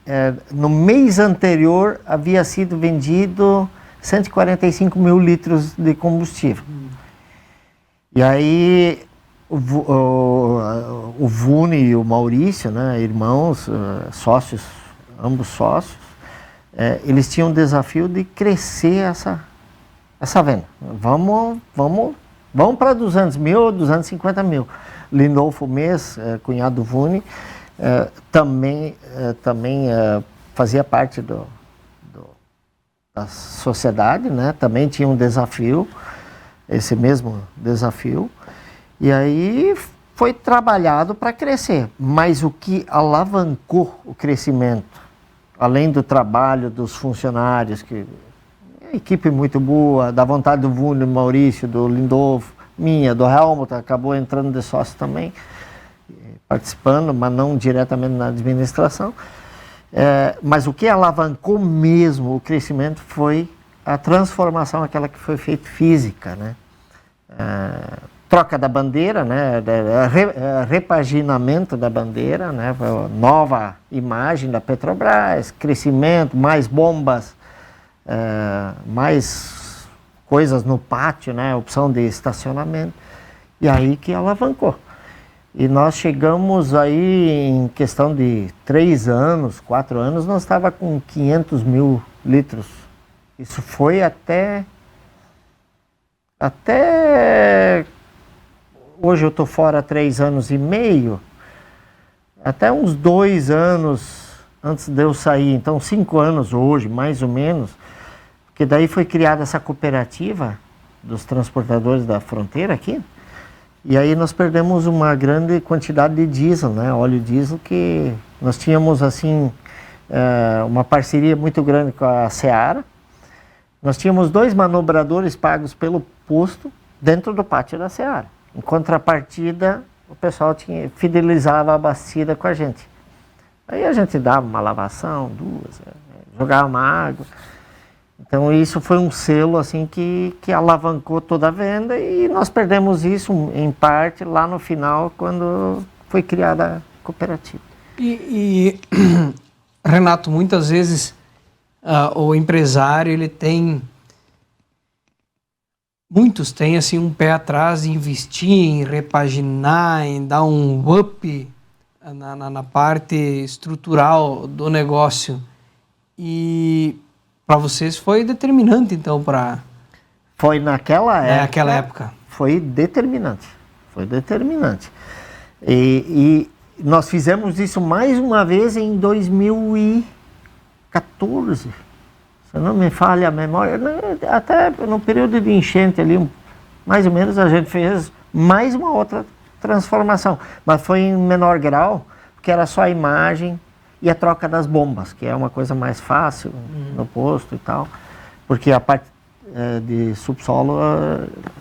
no mês anterior havia sido vendido 145 mil litros de combustível. E aí o Vune e o Maurício, né, irmãos, sócios, ambos sócios, eles tinham o desafio de crescer essa venda. Vamos para 200 mil, 250 mil. Lindolfo Mês, cunhado do Vune, também fazia parte da sociedade, né? Também tinha um desafio, esse mesmo desafio, e aí foi trabalhado para crescer. Mas o que alavancou o crescimento, além do trabalho dos funcionários, que a equipe muito boa, da vontade do Vune, do Maurício, do Lindolfo, minha, do Helmut, acabou entrando de sócio também, participando, mas não diretamente na administração. Mas o que alavancou mesmo o crescimento foi a transformação, aquela que foi feita física, né? Troca da bandeira, né? Repaginamento da bandeira, né? Nova imagem da Petrobras, crescimento, mais bombas, mais coisas no pátio, né? Opção de estacionamento, e aí que alavancou. E nós chegamos aí, em questão de 3 anos, 4 anos, nós estávamos com 500 mil litros. Isso foi até hoje eu estou fora há 3 anos e meio, até uns 2 anos antes de eu sair, então 5 anos hoje, mais ou menos, porque daí foi criada essa cooperativa dos transportadores da fronteira aqui. E aí nós perdemos uma grande quantidade de diesel, né? Óleo diesel, que nós tínhamos assim uma parceria muito grande com a Seara. Nós tínhamos 2 manobradores pagos pelo posto dentro do pátio da Seara. Em contrapartida, o pessoal fidelizava a abastecida com a gente. Aí a gente dava uma lavação, 2, jogava uma água. Então isso foi um selo assim que alavancou toda a venda, e nós perdemos isso em parte lá no final, quando foi criada a cooperativa. E Renato, muitas vezes o empresário ele tem muitos têm assim um pé atrás em investir, em repaginar, em dar um up na parte estrutural do negócio. E para vocês foi determinante, então, para... Foi naquela época. Foi determinante. Foi determinante. E nós fizemos isso mais uma vez em 2014. Se não me falha a memória, até no período de enchente ali, mais ou menos, a gente fez mais uma outra transformação. Mas foi em menor grau, porque era só a imagem e a troca das bombas, que é uma coisa mais fácil no posto e tal, porque a parte de subsolo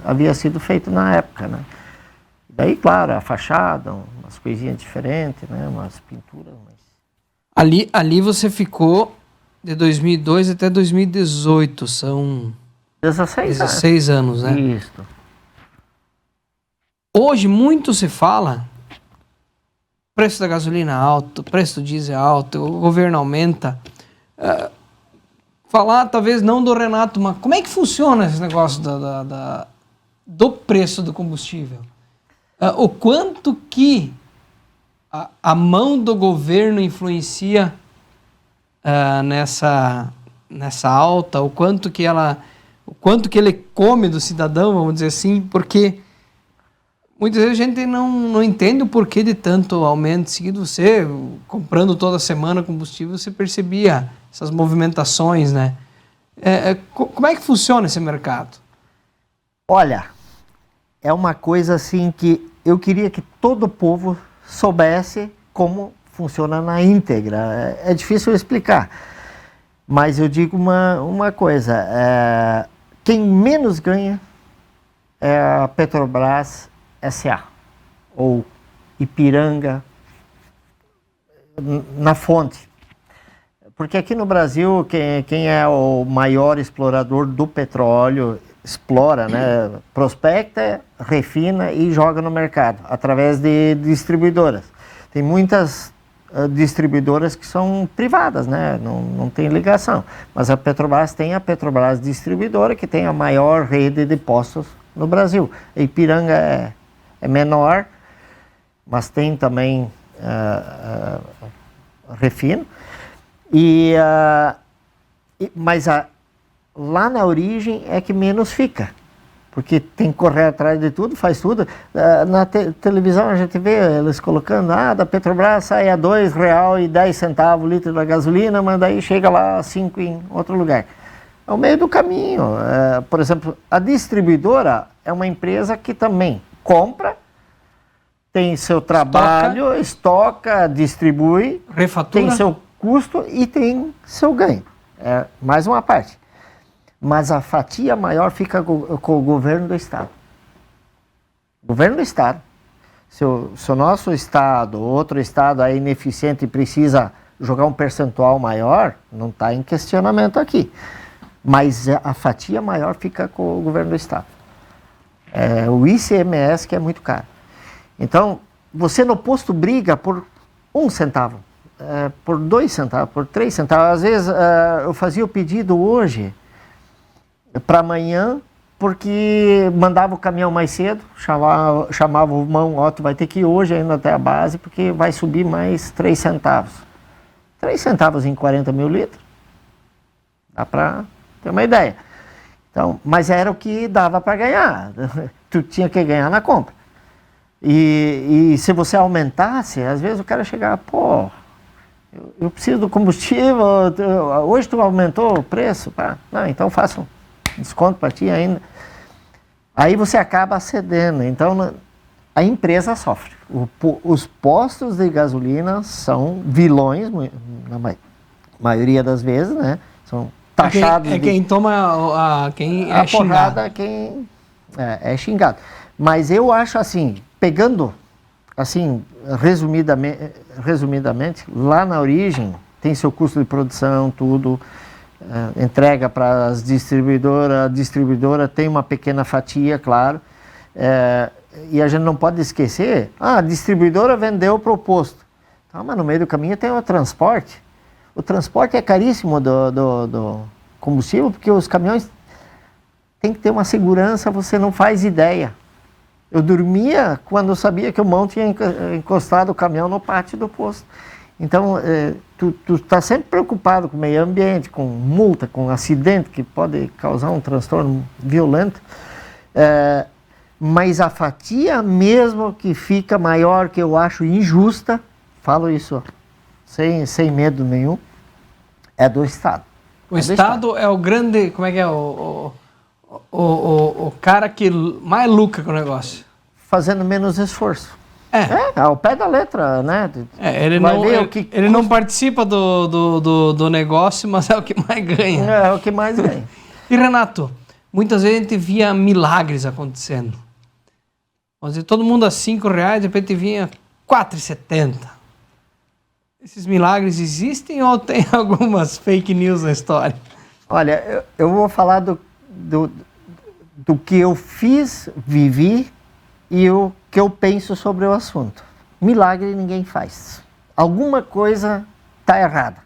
havia sido feita na época, né? Daí, claro, a fachada, umas coisinhas diferentes, né? Umas pinturas. Mas... Ali você ficou de 2002 até 2018, são 16 anos, né? Isso. Hoje muito se fala, preço da gasolina alto, preço do diesel alto, o governo aumenta. Falar talvez não do Renato, mas como é que funciona esse negócio do preço do combustível? O quanto que a mão do governo influencia nessa alta, o quanto que ele come do cidadão, vamos dizer assim, porque muitas vezes a gente não entende o porquê de tanto aumento seguido. Você, comprando toda semana combustível, você percebia essas movimentações, né? Como é que funciona esse mercado? Olha, é uma coisa assim que eu queria que todo o povo soubesse como funciona na íntegra. É difícil explicar, mas eu digo uma coisa, quem menos ganha é a Petrobras S.A. ou Ipiranga na fonte. Porque aqui no Brasil, quem é o maior explorador do petróleo, explora, né, prospecta, refina e joga no mercado, através de distribuidoras. Tem muitas distribuidoras que são privadas, né, não tem ligação. Mas a Petrobras tem a Petrobras Distribuidora, que tem a maior rede de postos no Brasil. A Ipiranga é menor, mas tem também refino. Mas lá na origem é que menos fica, porque tem que correr atrás de tudo, faz tudo. Na televisão a gente vê eles colocando, da Petrobras sai a R$2,10 o litro da gasolina, mas daí chega lá a 5 em outro lugar. É o meio do caminho. Por exemplo, a distribuidora é uma empresa que também compra, tem seu trabalho, estoca, distribui, refatura, tem seu custo e tem seu ganho. É mais uma parte. Mas a fatia maior fica com o governo do Estado. O governo do Estado. Se o nosso Estado, outro Estado é ineficiente e precisa jogar um percentual maior, não está em questionamento aqui. Mas a fatia maior fica com o governo do Estado. O ICMS que é muito caro. Então, você no posto briga por 1 centavo. Por 2 centavos, por 3 centavos. Às vezes eu fazia o pedido hoje para amanhã, porque mandava o caminhão mais cedo, chamava o irmão, tu vai ter que ir hoje ainda até a base, porque vai subir mais 3 centavos. 3 centavos em 40 mil litros, dá para ter uma ideia. Então, mas era o que dava para ganhar, tu tinha que ganhar na compra. E se você aumentasse, às vezes o cara chegava, eu preciso do combustível, hoje tu aumentou o preço, não, então faço um desconto para ti ainda. Aí você acaba cedendo, então a empresa sofre. Os postos de gasolina são vilões, na maioria das vezes, né? São taxados. Quem toma quem é porrada, xingado. Quem é xingado. Mas eu acho assim, pegando assim, resumidamente, lá na origem tem seu custo de produção, tudo, entrega para as distribuidoras, a distribuidora tem uma pequena fatia, claro, e a gente não pode esquecer, a distribuidora vendeu para o posto, mas no meio do caminho tem o transporte. O transporte é caríssimo do combustível, porque os caminhões tem que ter uma segurança, você não faz ideia. Eu dormia quando eu sabia que o mão tinha encostado o caminhão no pátio do posto. Então, tu está sempre preocupado com o meio ambiente, com multa, com acidente, que pode causar um transtorno violento. Mas a fatia mesmo que fica maior, que eu acho injusta, falo isso sem medo nenhum, é do Estado. O Estado é o grande, como é que é, o cara que mais lucra com o negócio. Fazendo menos esforço. Ao pé da letra, né? Ele não participa do negócio, mas é o que mais ganha. É o que mais ganha. E Renato, muitas vezes a gente via milagres acontecendo. Vamos dizer, todo mundo a R$5, de repente vinha R$4,70. Esses milagres existem ou tem algumas fake news na história? Olha, eu vou falar do que eu fiz, vivi e o que eu penso sobre o assunto. Milagre ninguém faz. Alguma coisa está errada.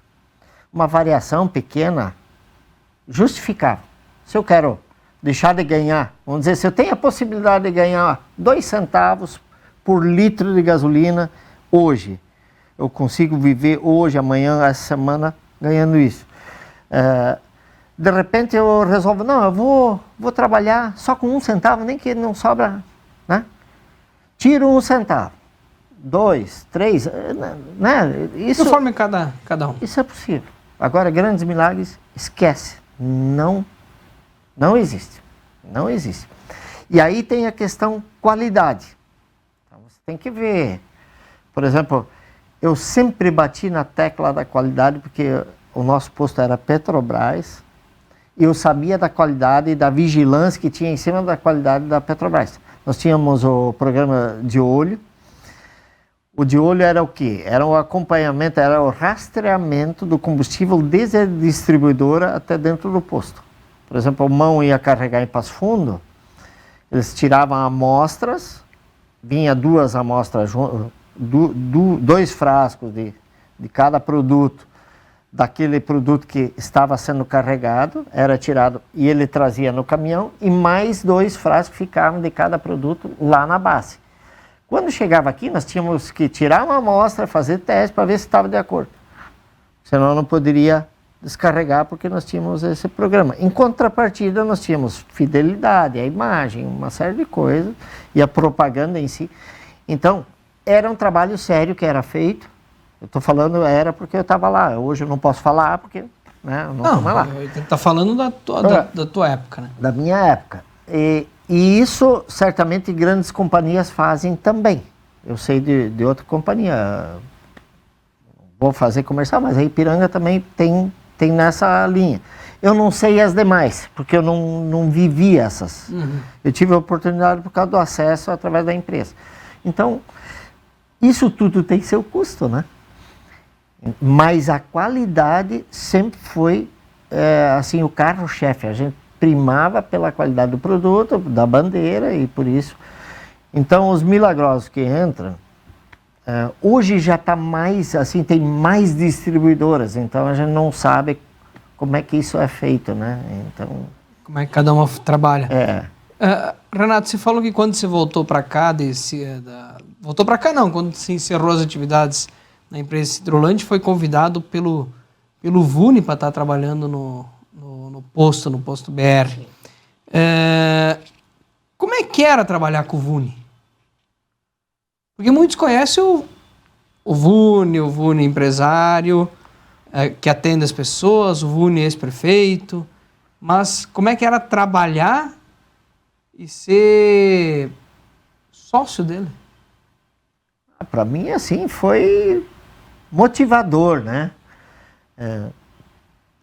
Uma variação pequena, justificável. Se eu quero deixar de ganhar, vamos dizer, se eu tenho a possibilidade de ganhar 2 centavos por litro de gasolina hoje, eu consigo viver hoje, amanhã, essa semana, ganhando isso. De repente eu resolvo, não, eu vou trabalhar só com 1 centavo, nem que não sobra, né? Tiro 1 centavo, 2, 3, né? Isso, conforme cada um. Isso é possível. Agora, grandes milagres, esquece. Não existe. Não existe. E aí tem a questão qualidade. Então, você tem que ver. Por exemplo, eu sempre bati na tecla da qualidade, porque o nosso posto era Petrobras, e eu sabia da qualidade e da vigilância que tinha em cima da qualidade da Petrobras. Nós tínhamos o programa de olho. O de olho era o quê? Era o acompanhamento, era o rastreamento do combustível desde a distribuidora até dentro do posto. Por exemplo, o mão ia carregar em Passo Fundo, eles tiravam amostras, vinha 2 amostras, 2 frascos de cada produto, daquele produto que estava sendo carregado, era tirado e ele trazia no caminhão, e mais 2 frascos ficavam de cada produto lá na base. Quando chegava aqui, nós tínhamos que tirar uma amostra, fazer teste para ver se estava de acordo. Senão não poderia descarregar, porque nós tínhamos esse programa. Em contrapartida, nós tínhamos fidelidade, a imagem, uma série de coisas, e a propaganda em si. Então, era um trabalho sério que era feito. Eu estou falando era porque eu estava lá. Hoje eu não posso falar porque, né, eu não estou mais lá. Você está falando da tua época, né? Da minha época. E isso, certamente, grandes companhias fazem também. Eu sei de outra companhia. Vou fazer comercial, mas a Ipiranga também tem nessa linha. Eu não sei as demais, porque eu não vivi essas. Uhum. Eu tive a oportunidade por causa do acesso através da empresa. Então, isso tudo tem seu custo, né? Mas a qualidade sempre foi, assim, o carro-chefe. A gente primava pela qualidade do produto, da bandeira, e por isso. Então, os milagrosos que entram, hoje já está mais, assim, tem mais distribuidoras, então a gente não sabe como é que isso é feito, né? Então, como é que cada uma trabalha. Renato, você falou que quando você voltou para cá, voltou para cá não, quando você encerrou as atividades na empresa Cidrolante, foi convidado pelo Vune para estar trabalhando no posto BR. Como é que era trabalhar com o Vune? Porque muitos conhecem o Vune empresário, que atende as pessoas, o Vune ex-prefeito, mas como é que era trabalhar e ser sócio dele? Para mim, assim, foi motivador, né?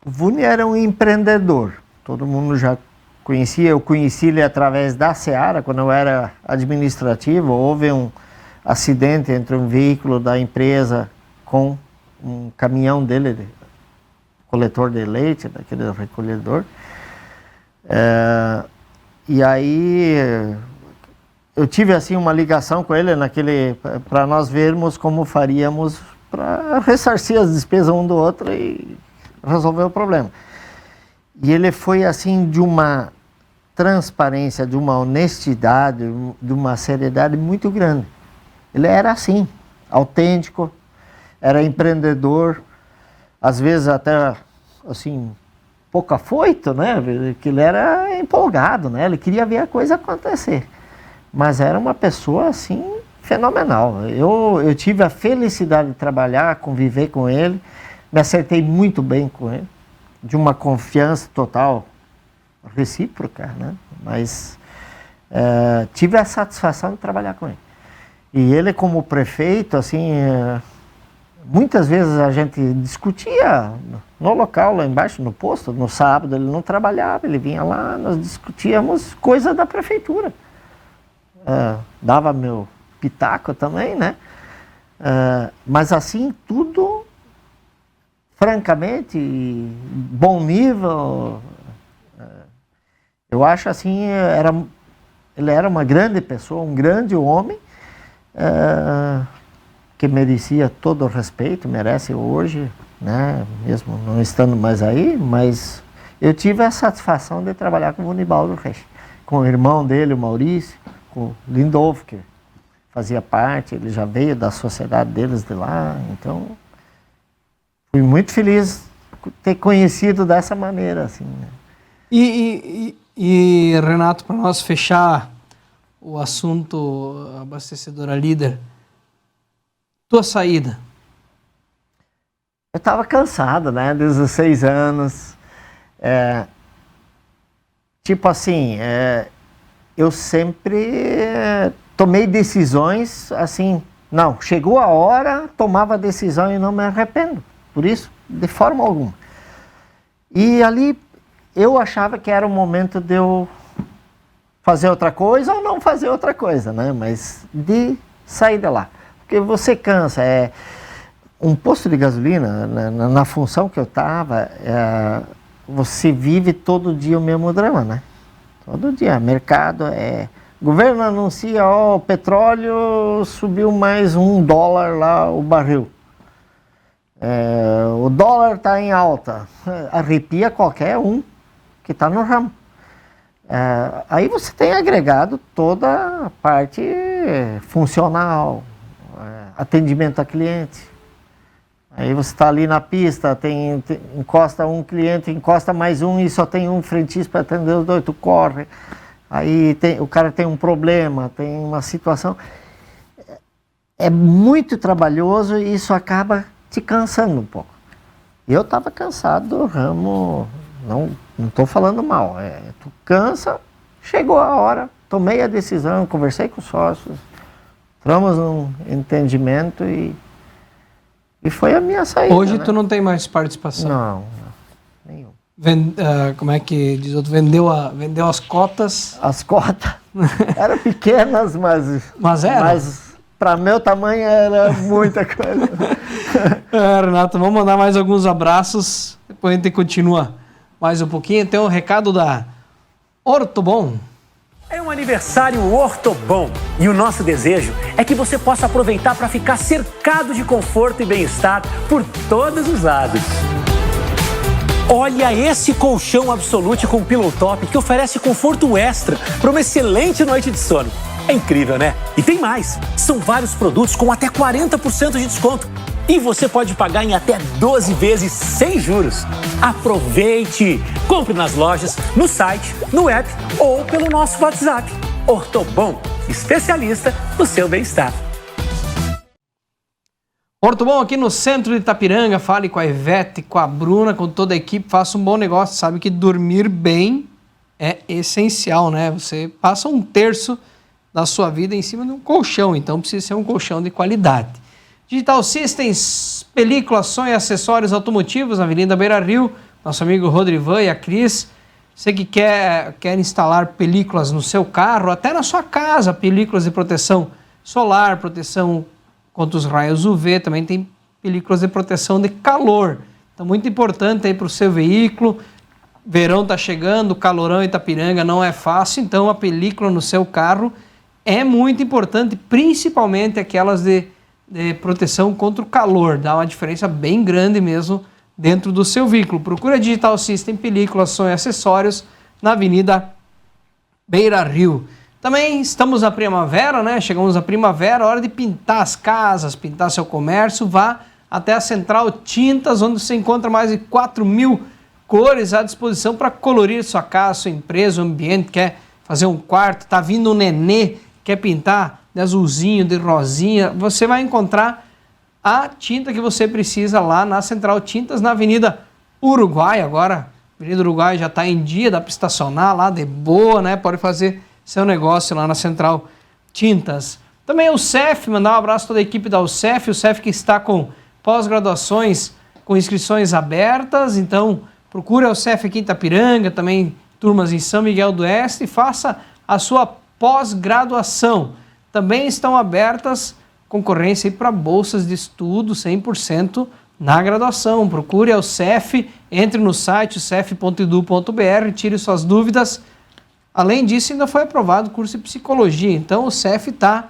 O Vune era um empreendedor, todo mundo já conhecia, eu conheci ele através da Seara, quando eu era administrativo. Houve um acidente entre um veículo da empresa com um caminhão dele, coletor de leite, daquele recolhedor. E aí eu tive assim uma ligação com ele para nós vermos como faríamos para ressarcir as despesas um do outro e resolver o problema. E ele foi assim de uma transparência, de uma honestidade, de uma seriedade muito grande. Ele era assim, autêntico, era empreendedor, às vezes até assim, pouco afoito, né? Que ele era empolgado, né? Ele queria ver a coisa acontecer. Mas era uma pessoa assim fenomenal. Eu tive a felicidade de trabalhar, conviver com ele, me acertei muito bem com ele, de uma confiança total, recíproca, né? Mas tive a satisfação de trabalhar com ele. E ele, como prefeito, assim, muitas vezes a gente discutia no local, lá embaixo, no posto. No sábado ele não trabalhava, ele vinha lá, nós discutíamos coisa da prefeitura. Dava meu pitaco também, né? Mas assim, tudo, francamente, bom nível. Eu acho assim, ele era uma grande pessoa, um grande homem, que merecia todo o respeito, merece hoje, né? Mesmo não estando mais aí, mas eu tive a satisfação de trabalhar com o Unibaldo Reis, com o irmão dele, o Maurício, com o Lindolfo, que fazia parte, ele já veio da sociedade deles de lá, então fui muito feliz ter conhecido dessa maneira, assim, né? E Renato, para nós fechar o assunto abastecedora líder, tua saída? Eu estava cansado, né? 16 anos. Tipo assim, eu sempre tomei decisões assim, não, chegou a hora, tomava a decisão e não me arrependo. Por isso, de forma alguma. E ali eu achava que era o momento de eu fazer outra coisa ou não fazer outra coisa, né? Mas de sair de lá. Porque você cansa. Um posto de gasolina, na função que eu estava, você vive todo dia o mesmo drama, né? Todo dia. Mercado o governo anuncia, o petróleo subiu mais $1 lá o barril. O dólar está em alta. Arrepia qualquer um que está no ramo. Aí você tem agregado toda a parte funcional, atendimento a cliente. Aí você está ali na pista, encosta um cliente, encosta mais um e só tem um frentista para atender os dois, tu corre. Aí o cara tem um problema, tem uma situação. É muito trabalhoso e isso acaba te cansando um pouco. Eu estava cansado do ramo, não estou falando mal, tu cansa, chegou a hora, tomei a decisão, conversei com os sócios, entramos num entendimento e foi a minha saída. Hoje, né? Tu não tem mais participação? Não, nenhum. Como é que diz outro? Vendeu as cotas? As cotas eram pequenas, mas era? Mas para meu tamanho era muita coisa. Renato, vamos mandar mais alguns abraços, depois a gente continua mais um pouquinho. Tem um recado da Ortobon. É um aniversário Ortobon e o nosso desejo é que você possa aproveitar para ficar cercado de conforto e bem-estar por todos os lados. Olha esse colchão Absolute com Pillow Top que oferece conforto extra para uma excelente noite de sono. É incrível, né? E tem mais. São vários produtos com até 40% de desconto. E você pode pagar em até 12 vezes sem juros. Aproveite! Compre nas lojas, no site, no app ou pelo nosso WhatsApp. Ortobon, especialista no seu bem-estar. Ortobon aqui no centro de Itapiranga. Fale com a Ivete, com a Bruna, com toda a equipe. Faça um bom negócio. Sabe que dormir bem é essencial, né? Você passa um terço da sua vida em cima de um colchão, então precisa ser um colchão de qualidade. Digital Systems, películas, som e acessórios automotivos na Avenida Beira Rio. Nosso amigo Rodrivan e a Cris. Você que quer instalar películas no seu carro, até na sua casa, películas de proteção solar, proteção contra os raios UV, também tem películas de proteção de calor. Então, muito importante aí para o seu veículo. Verão está chegando, calorão em Itapiranga não é fácil, então a película no seu carro é muito importante, principalmente aquelas de proteção contra o calor. Dá uma diferença bem grande mesmo dentro do seu veículo. Procura Digital System, películas, som e acessórios na Avenida Beira Rio. Também estamos na primavera, né? Chegamos à primavera, hora de pintar as casas, pintar seu comércio. Vá até a Central Tintas, onde você encontra mais de 4.000 cores à disposição para colorir sua casa, sua empresa, o ambiente. Quer fazer um quarto, tá vindo um nenê, quer pintar de azulzinho, de rosinha, você vai encontrar a tinta que você precisa lá na Central Tintas, na Avenida Uruguai. Agora, a Avenida Uruguai já está em dia, dá para estacionar lá de boa, né? Pode fazer seu negócio lá na Central Tintas. Também o CEF, mandar um abraço a toda a equipe da UCEF, o CEF que está com pós-graduações com inscrições abertas, então procure a UCEF aqui em Itapiranga, também turmas em São Miguel do Oeste, e faça a sua pós-graduação. Também estão abertas concorrência para bolsas de estudo 100% na graduação. Procure a UCEF, entre no site ucef.edu.br, tire suas dúvidas. Além disso, ainda foi aprovado o curso de psicologia, então o CEF está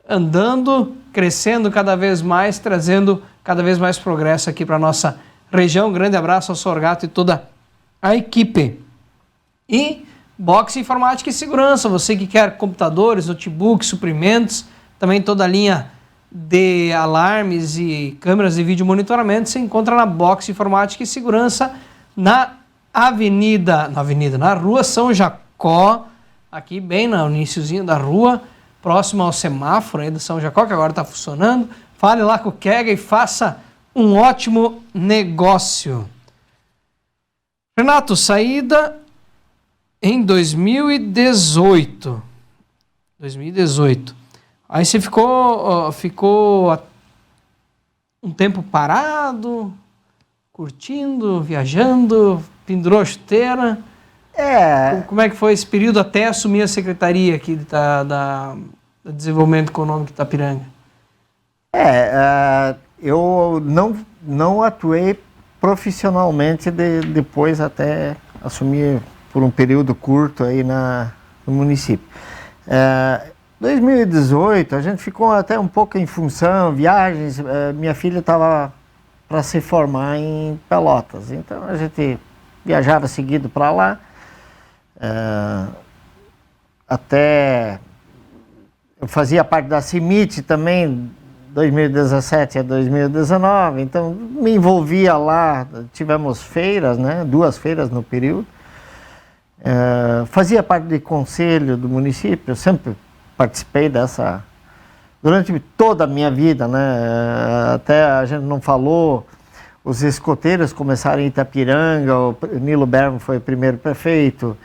andando, crescendo cada vez mais, trazendo cada vez mais progresso aqui para a nossa região. Um grande abraço ao Sorgato e toda a equipe. E Box Informática e Segurança, você que quer computadores, notebooks, suprimentos, também toda a linha de alarmes e câmeras de vídeo monitoramento, você encontra na Box Informática e Segurança, na Rua São Jacó, aqui bem no iniciozinho da rua, próximo ao semáforo aí do São Jacó, que agora está funcionando. Fale lá com o Kega e faça um ótimo negócio. Renato, saída em 2018. Aí você ficou um tempo parado, curtindo, viajando, pendurou a chuteira. Como é que foi esse período até assumir a secretaria aqui da Desenvolvimento Econômico de Itapiranga? Eu não atuei profissionalmente depois até assumir por um período curto aí no município. 2018 a gente ficou até um pouco em função, viagens, minha filha estava para se formar em Pelotas, então a gente viajava seguido para lá, até eu fazia parte da CIMIT também, 2017 a 2019, então me envolvia lá, tivemos feiras, né, 2 feiras no período, fazia parte do conselho do município, eu sempre participei dessa, durante toda a minha vida, né, até a gente não falou, os escoteiros começaram em Itapiranga, o Nilo Berman foi o primeiro prefeito,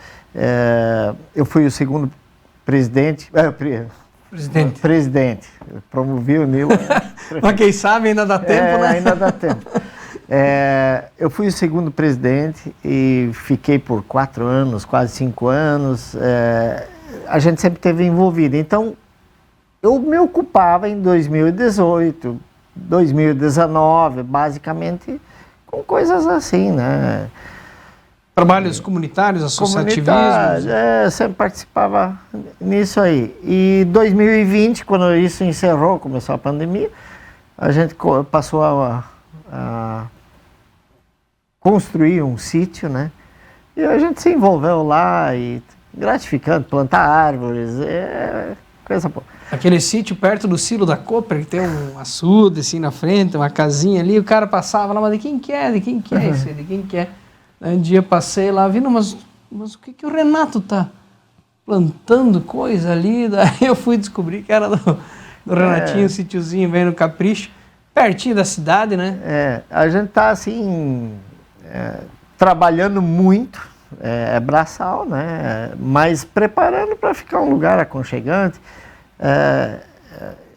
eu fui o segundo presidente, promovi o Nilo. Mas quem sabe ainda dá tempo, né? Ainda dá tempo. Eu fui o segundo presidente e fiquei por 4 anos, quase 5 anos. A gente sempre esteve envolvido. Então, eu me ocupava em 2018, 2019, basicamente, com coisas assim, né? Trabalhos comunitários, associativismo? Sempre participava nisso aí. E 2020, quando isso encerrou, começou a pandemia, a gente passou a construir um sítio, né? E a gente se envolveu lá e gratificante, plantar árvores, coisa boa. Aquele sítio perto do silo da Cooper, que tem um açude assim na frente, uma casinha ali, o cara passava lá, mas de quem que é? De quem que é isso aí? De quem que é? Um dia passei lá, vindo, mas o que o Renato tá plantando coisa ali? Daí eu fui descobrir que era do Renatinho, o sítiozinho bem no Capricho, pertinho da cidade, né? A gente tá assim, trabalhando muito, braçal, né? Mas preparando para ficar um lugar aconchegante.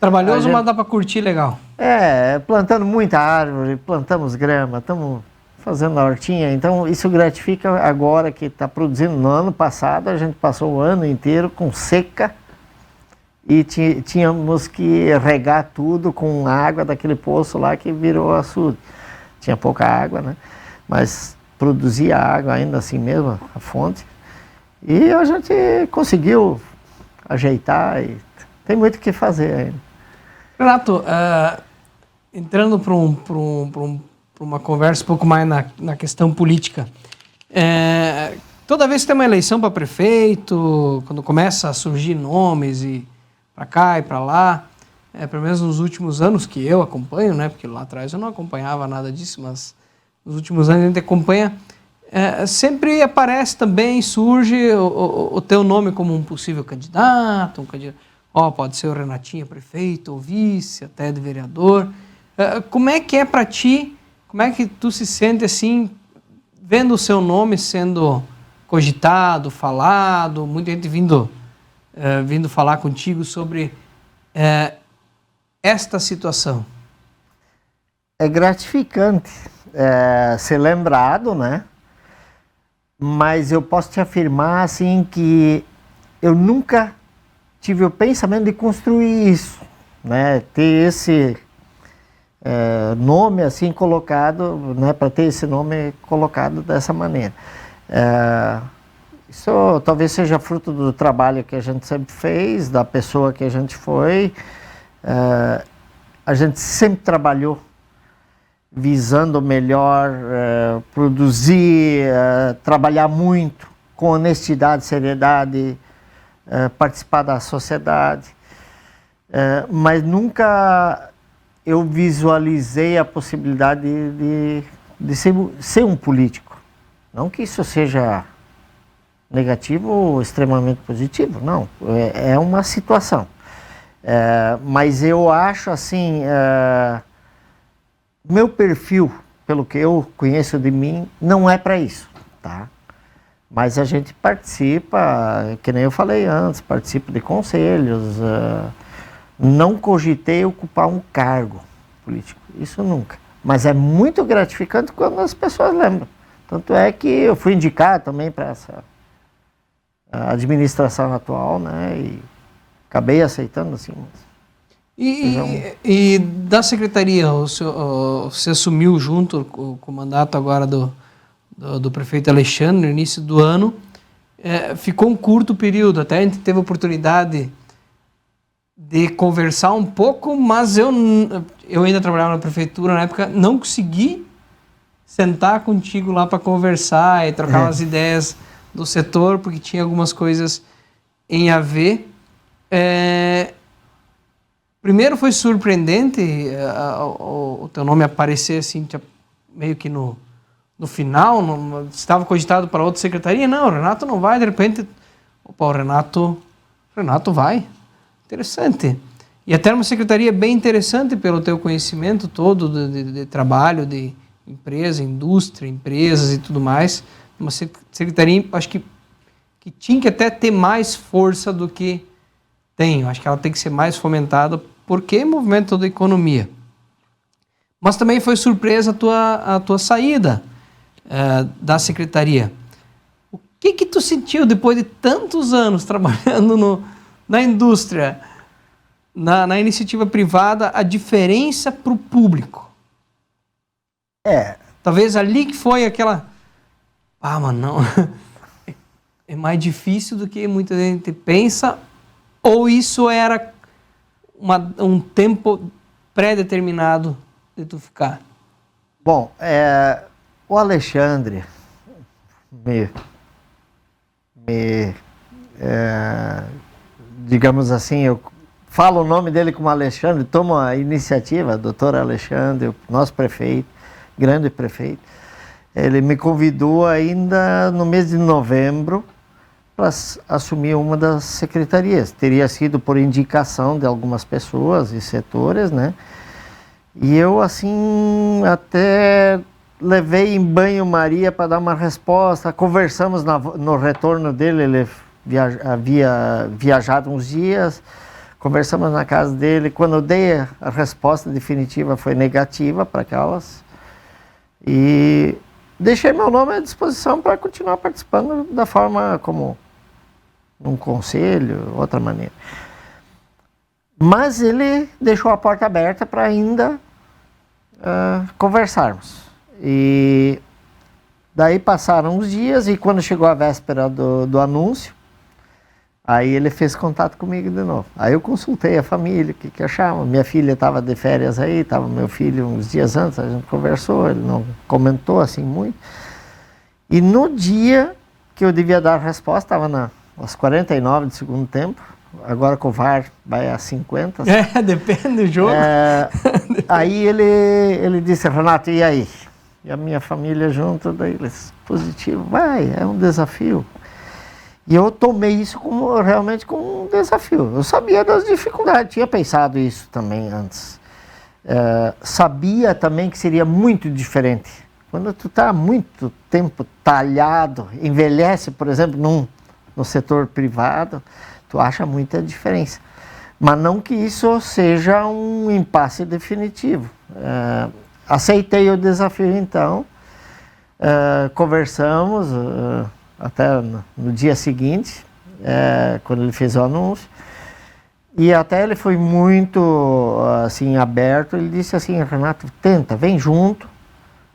Trabalhoso, mas dá para curtir legal. Plantando muita árvore, plantamos grama, estamos fazendo a hortinha, então isso gratifica agora que está produzindo. No ano passado a gente passou o ano inteiro com seca e tínhamos que regar tudo com água daquele poço lá que virou açude. Tinha pouca água, né? Mas produzia água ainda assim mesmo, a fonte. E a gente conseguiu ajeitar e tem muito o que fazer ainda. Renato, entrando para uma conversa um pouco mais na questão política, Toda vez que tem uma eleição para prefeito, quando começa a surgir nomes e para cá e para lá, pelo menos nos últimos anos que eu acompanho, né? Porque lá atrás eu não acompanhava nada disso, mas nos últimos anos a gente acompanha, sempre aparece também, surge o teu nome como um possível candidato, pode ser o Renatinho prefeito, ou vice, até de vereador. Como é que é para ti, como é que tu se sente assim, vendo o seu nome sendo cogitado, falado, muita gente vindo falar contigo sobre esta situação? É gratificante ser lembrado, né? Mas eu posso te afirmar assim que eu nunca tive o pensamento de construir isso, né? Ter esse nome assim colocado, né? Para ter esse nome colocado dessa maneira. Isso talvez seja fruto do trabalho que a gente sempre fez, da pessoa que a gente foi. A gente sempre trabalhou visando melhor, produzir, trabalhar muito com honestidade, seriedade, participar da sociedade, mas nunca eu visualizei a possibilidade de ser um político. Não que isso seja negativo ou extremamente positivo, não, é uma situação. Mas eu acho assim, meu perfil, pelo que eu conheço de mim, não é para isso, tá? Mas a gente participa, que nem eu falei antes, participo de conselhos, não cogitei ocupar um cargo político, isso nunca. Mas é muito gratificante quando as pessoas lembram. Tanto é que eu fui indicado também para essa administração atual, né? E acabei aceitando, assim. E da secretaria, você assumiu junto com o mandato agora do prefeito Alexandre no início do ano, ficou um curto período, até a gente teve a oportunidade de conversar um pouco, mas eu ainda trabalhava na prefeitura na época, não consegui sentar contigo lá para conversar e trocar umas ideias do setor, porque tinha algumas coisas em a ver. Primeiro foi surpreendente o teu nome aparecer assim, meio que no final, estava cogitado para outra secretaria, não, o Renato não vai, de repente, o Renato vai, interessante. E até uma secretaria bem interessante pelo teu conhecimento todo de trabalho, de empresa, indústria, empresas e tudo mais, uma secretaria, acho que tinha que até ter mais força do que tem, acho que ela tem que ser mais fomentada, porque movimento toda a economia. Mas também foi surpresa a tua saída da secretaria. O que tu sentiu depois de tantos anos trabalhando na indústria, na iniciativa privada, a diferença para o público? Talvez ali que foi aquela... mas não... é mais difícil do que muita gente pensa, ou isso era um tempo pré-determinado de tu ficar? Bom, o Alexandre digamos assim, eu falo o nome dele como Alexandre, tomo a iniciativa, doutor Alexandre, nosso prefeito, grande prefeito, ele me convidou ainda no mês de novembro para assumir uma das secretarias. Teria sido por indicação de algumas pessoas e setores, né? E eu, assim, até levei em banho-maria para dar uma resposta. Conversamos no retorno dele, ele havia viajado uns dias, conversamos na casa dele. Quando eu dei a resposta definitiva, foi negativa para aquelas. E deixei meu nome à disposição para continuar participando da forma como um conselho, outra maneira. Mas ele deixou a porta aberta para ainda conversarmos. E daí passaram uns dias e quando chegou a véspera do anúncio, aí ele fez contato comigo de novo. Aí eu consultei a família, o que achavam. Minha filha estava de férias aí, estava meu filho uns dias antes, a gente conversou, ele não comentou assim muito. E no dia que eu devia dar a resposta, estava aos 49 do segundo tempo, agora com o VAR vai a 50. Depende do jogo. Aí ele disse, Renato, e aí? E a minha família junto, daí eles, positivo, vai, é um desafio. E eu tomei isso realmente como um desafio. Eu sabia das dificuldades, tinha pensado isso também antes. Sabia também que seria muito diferente. Quando tu está há muito tempo talhado, envelhece, por exemplo, no setor privado, tu acha muita diferença. Mas não que isso seja um impasse definitivo. Aceitei o desafio então, conversamos até no dia seguinte, quando ele fez o anúncio, e até ele foi muito assim, aberto. Ele disse assim, Renato, tenta, vem junto,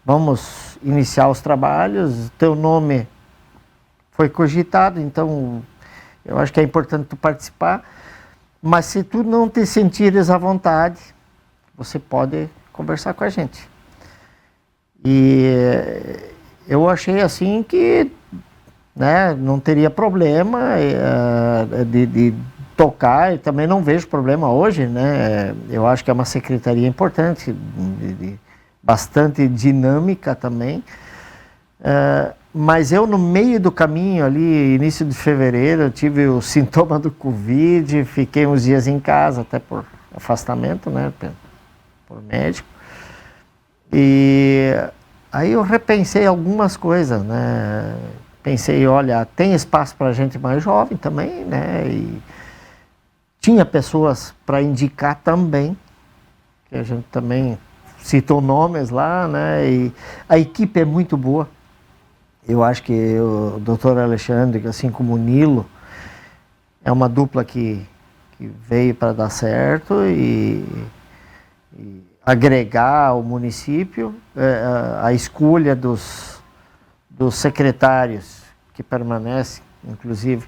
vamos iniciar os trabalhos, teu nome foi cogitado, então eu acho que é importante tu participar, mas se tu não te sentires à vontade, você pode conversar com a gente. E eu achei assim que, né, não teria problema de tocar, e também não vejo problema hoje, né? Eu acho que é uma secretaria importante, bastante dinâmica também, mas eu no meio do caminho ali, início de fevereiro, eu tive o sintoma do Covid, fiquei uns dias em casa, até por afastamento, né, por médico, e aí eu repensei algumas coisas, né? Pensei, olha, tem espaço para gente mais jovem também, né? E tinha pessoas para indicar também, que a gente também citou nomes lá, né? E a equipe é muito boa. Eu acho que o Dr. Alexandre, assim como o Nilo, é uma dupla que veio para dar certo e agregar ao município. A escolha dos secretários que permanecem, inclusive,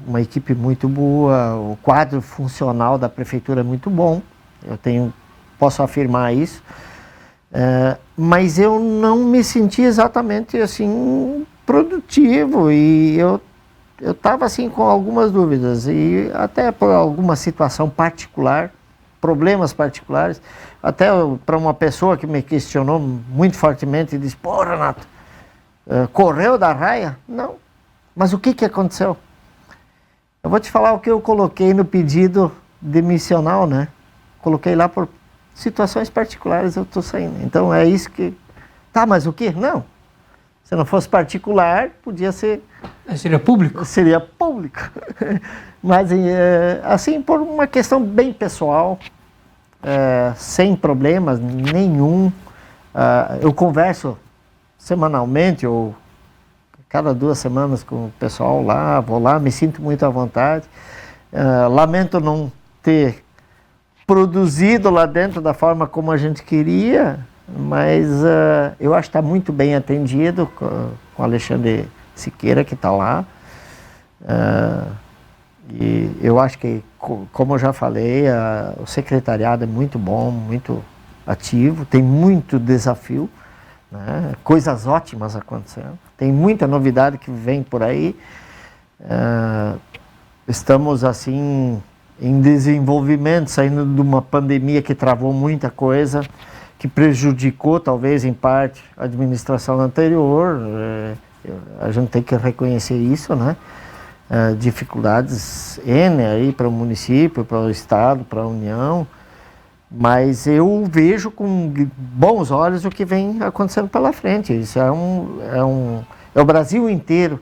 uma equipe muito boa, o quadro funcional da prefeitura é muito bom, posso afirmar isso, mas eu não me senti exatamente assim produtivo, e eu estava assim com algumas dúvidas, e até por alguma situação particular, problemas particulares, até para uma pessoa que me questionou muito fortemente e disse, pô, Renato, correu da raia? Não. Mas o que aconteceu? Eu vou te falar o que eu coloquei no pedido demissional, né? Coloquei lá por situações particulares, eu estou saindo. Então é isso que... Tá, mas o quê? Não. Se não fosse particular, podia ser... Seria público? Seria público. Mas, assim, por uma questão bem pessoal, sem problemas nenhum. Eu converso semanalmente ou cada 2 semanas com o pessoal lá, vou lá, me sinto muito à vontade. Lamento não ter produzido lá dentro da forma como a gente queria, mas eu acho que está muito bem atendido com o Alexandre Siqueira, que está lá. E eu acho que, como eu já falei, o secretariado é muito bom, muito ativo, tem muito desafio, né? Coisas ótimas acontecendo, tem muita novidade que vem por aí. Estamos assim em desenvolvimento, saindo de uma pandemia que travou muita coisa, que prejudicou talvez em parte a administração anterior. A gente tem que reconhecer isso, né? Dificuldades N aí para o município, para o estado, para a União, mas eu vejo com bons olhos o que vem acontecendo pela frente. Isso é o Brasil inteiro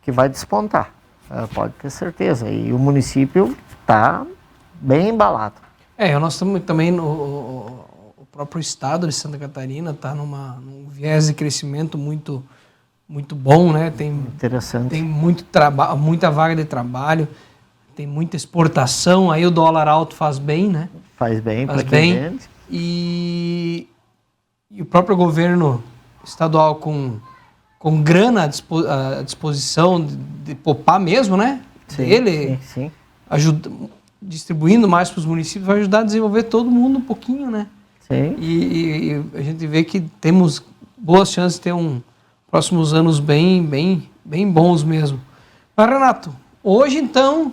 que vai despontar, pode ter certeza, e o município está bem embalado. Nós estamos também o próprio estado de Santa Catarina está num viés de crescimento muito bom, né? Interessante. Tem muita vaga de trabalho, tem muita exportação, aí o dólar alto faz bem, né? Faz bem para quem vende. E o próprio governo estadual com grana à disposição de poupar mesmo, né? Sim. Distribuindo mais para os municípios, vai ajudar a desenvolver todo mundo um pouquinho, né? Sim. E a gente vê que temos boas chances de ter um próximos anos bem bons mesmo. Mas, Renato, hoje então,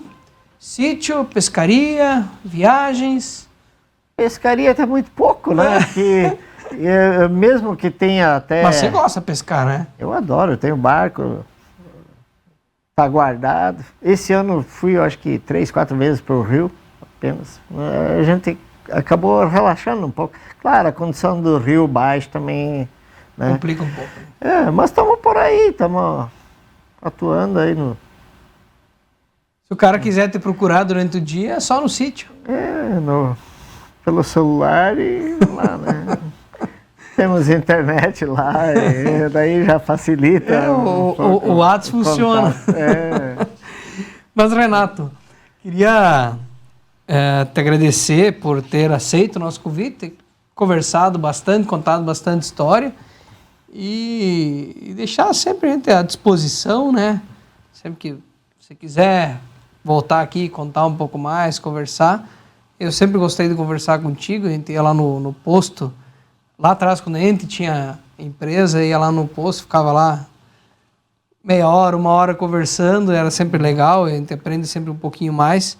sítio, pescaria, viagens... Pescaria tá muito pouco, né? Que, mesmo que tenha até... Mas você gosta de pescar, né? Eu adoro, eu tenho barco, tá guardado. Esse ano fui, eu acho que 3, 4 vezes para o rio, apenas. A gente acabou relaxando um pouco. Claro, a condição do rio baixo também... Né? Complica um pouco. Mas estamos por aí, estamos atuando aí no... Se o cara quiser te procurar durante o dia, é só no sítio. Pelo celular e lá, né? Temos internet lá, e daí já facilita. O WhatsApp funciona. Mas, Renato, queria te agradecer por ter aceito o nosso convite, ter conversado bastante, contado bastante história e deixar sempre a gente à disposição, né? Sempre que você quiser voltar aqui, contar um pouco mais, conversar. Eu sempre gostei de conversar contigo, a gente ia lá no posto, lá atrás quando a gente tinha empresa, ia lá no posto, ficava lá meia hora, 1 hora conversando, era sempre legal, a gente aprende sempre um pouquinho mais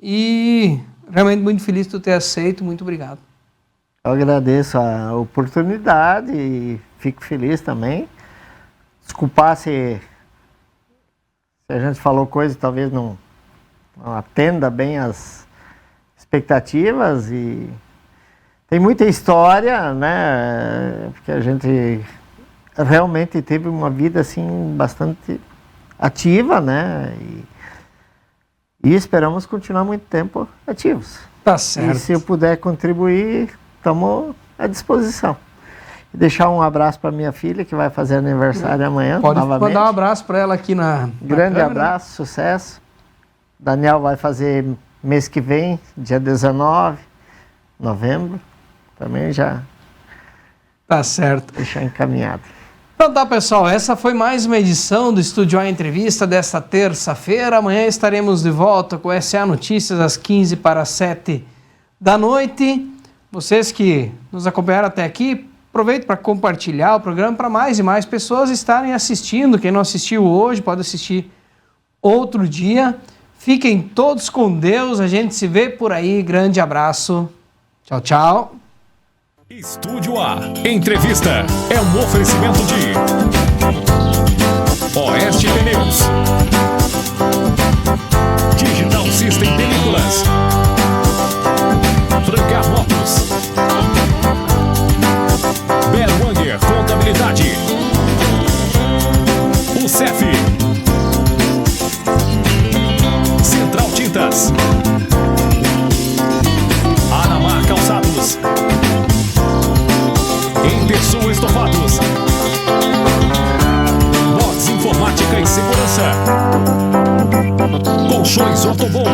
e realmente muito feliz de tu ter aceito, muito obrigado. Eu agradeço a oportunidade e fico feliz também. Desculpar se a gente falou coisa talvez não atenda bem as expectativas e tem muita história, né? Porque a gente realmente teve uma vida assim bastante ativa, né? E esperamos continuar muito tempo ativos. Tá certo. E se eu puder contribuir, estamos à disposição. Deixar um abraço para minha filha que vai fazer aniversário amanhã. Pode novamente. mandar um abraço para ela aqui na Grande câmera. abraço, sucesso. Daniel vai fazer mês que vem, dia 19 de novembro. Também já Tá certo. deixar encaminhado. Então tá, pessoal, essa foi mais uma edição do Estúdio A Entrevista desta terça-feira. Amanhã estaremos de volta com SA Notícias às 6:45 da noite. Vocês que nos acompanharam até aqui, aproveito para compartilhar o programa para mais e mais pessoas estarem assistindo. Quem não assistiu hoje pode assistir outro dia. Fiquem todos com Deus, a gente se vê por aí. Grande abraço. Tchau, tchau. Estúdio A. Entrevista é um oferecimento de Oeste Pneus, Digital System Películas, Francar Motos, Berwanger Contabilidade, o CEF, Central Tintas, Anamar Calçados, Intersul Estofados, Box Informática e Segurança, Colchões Ortobon,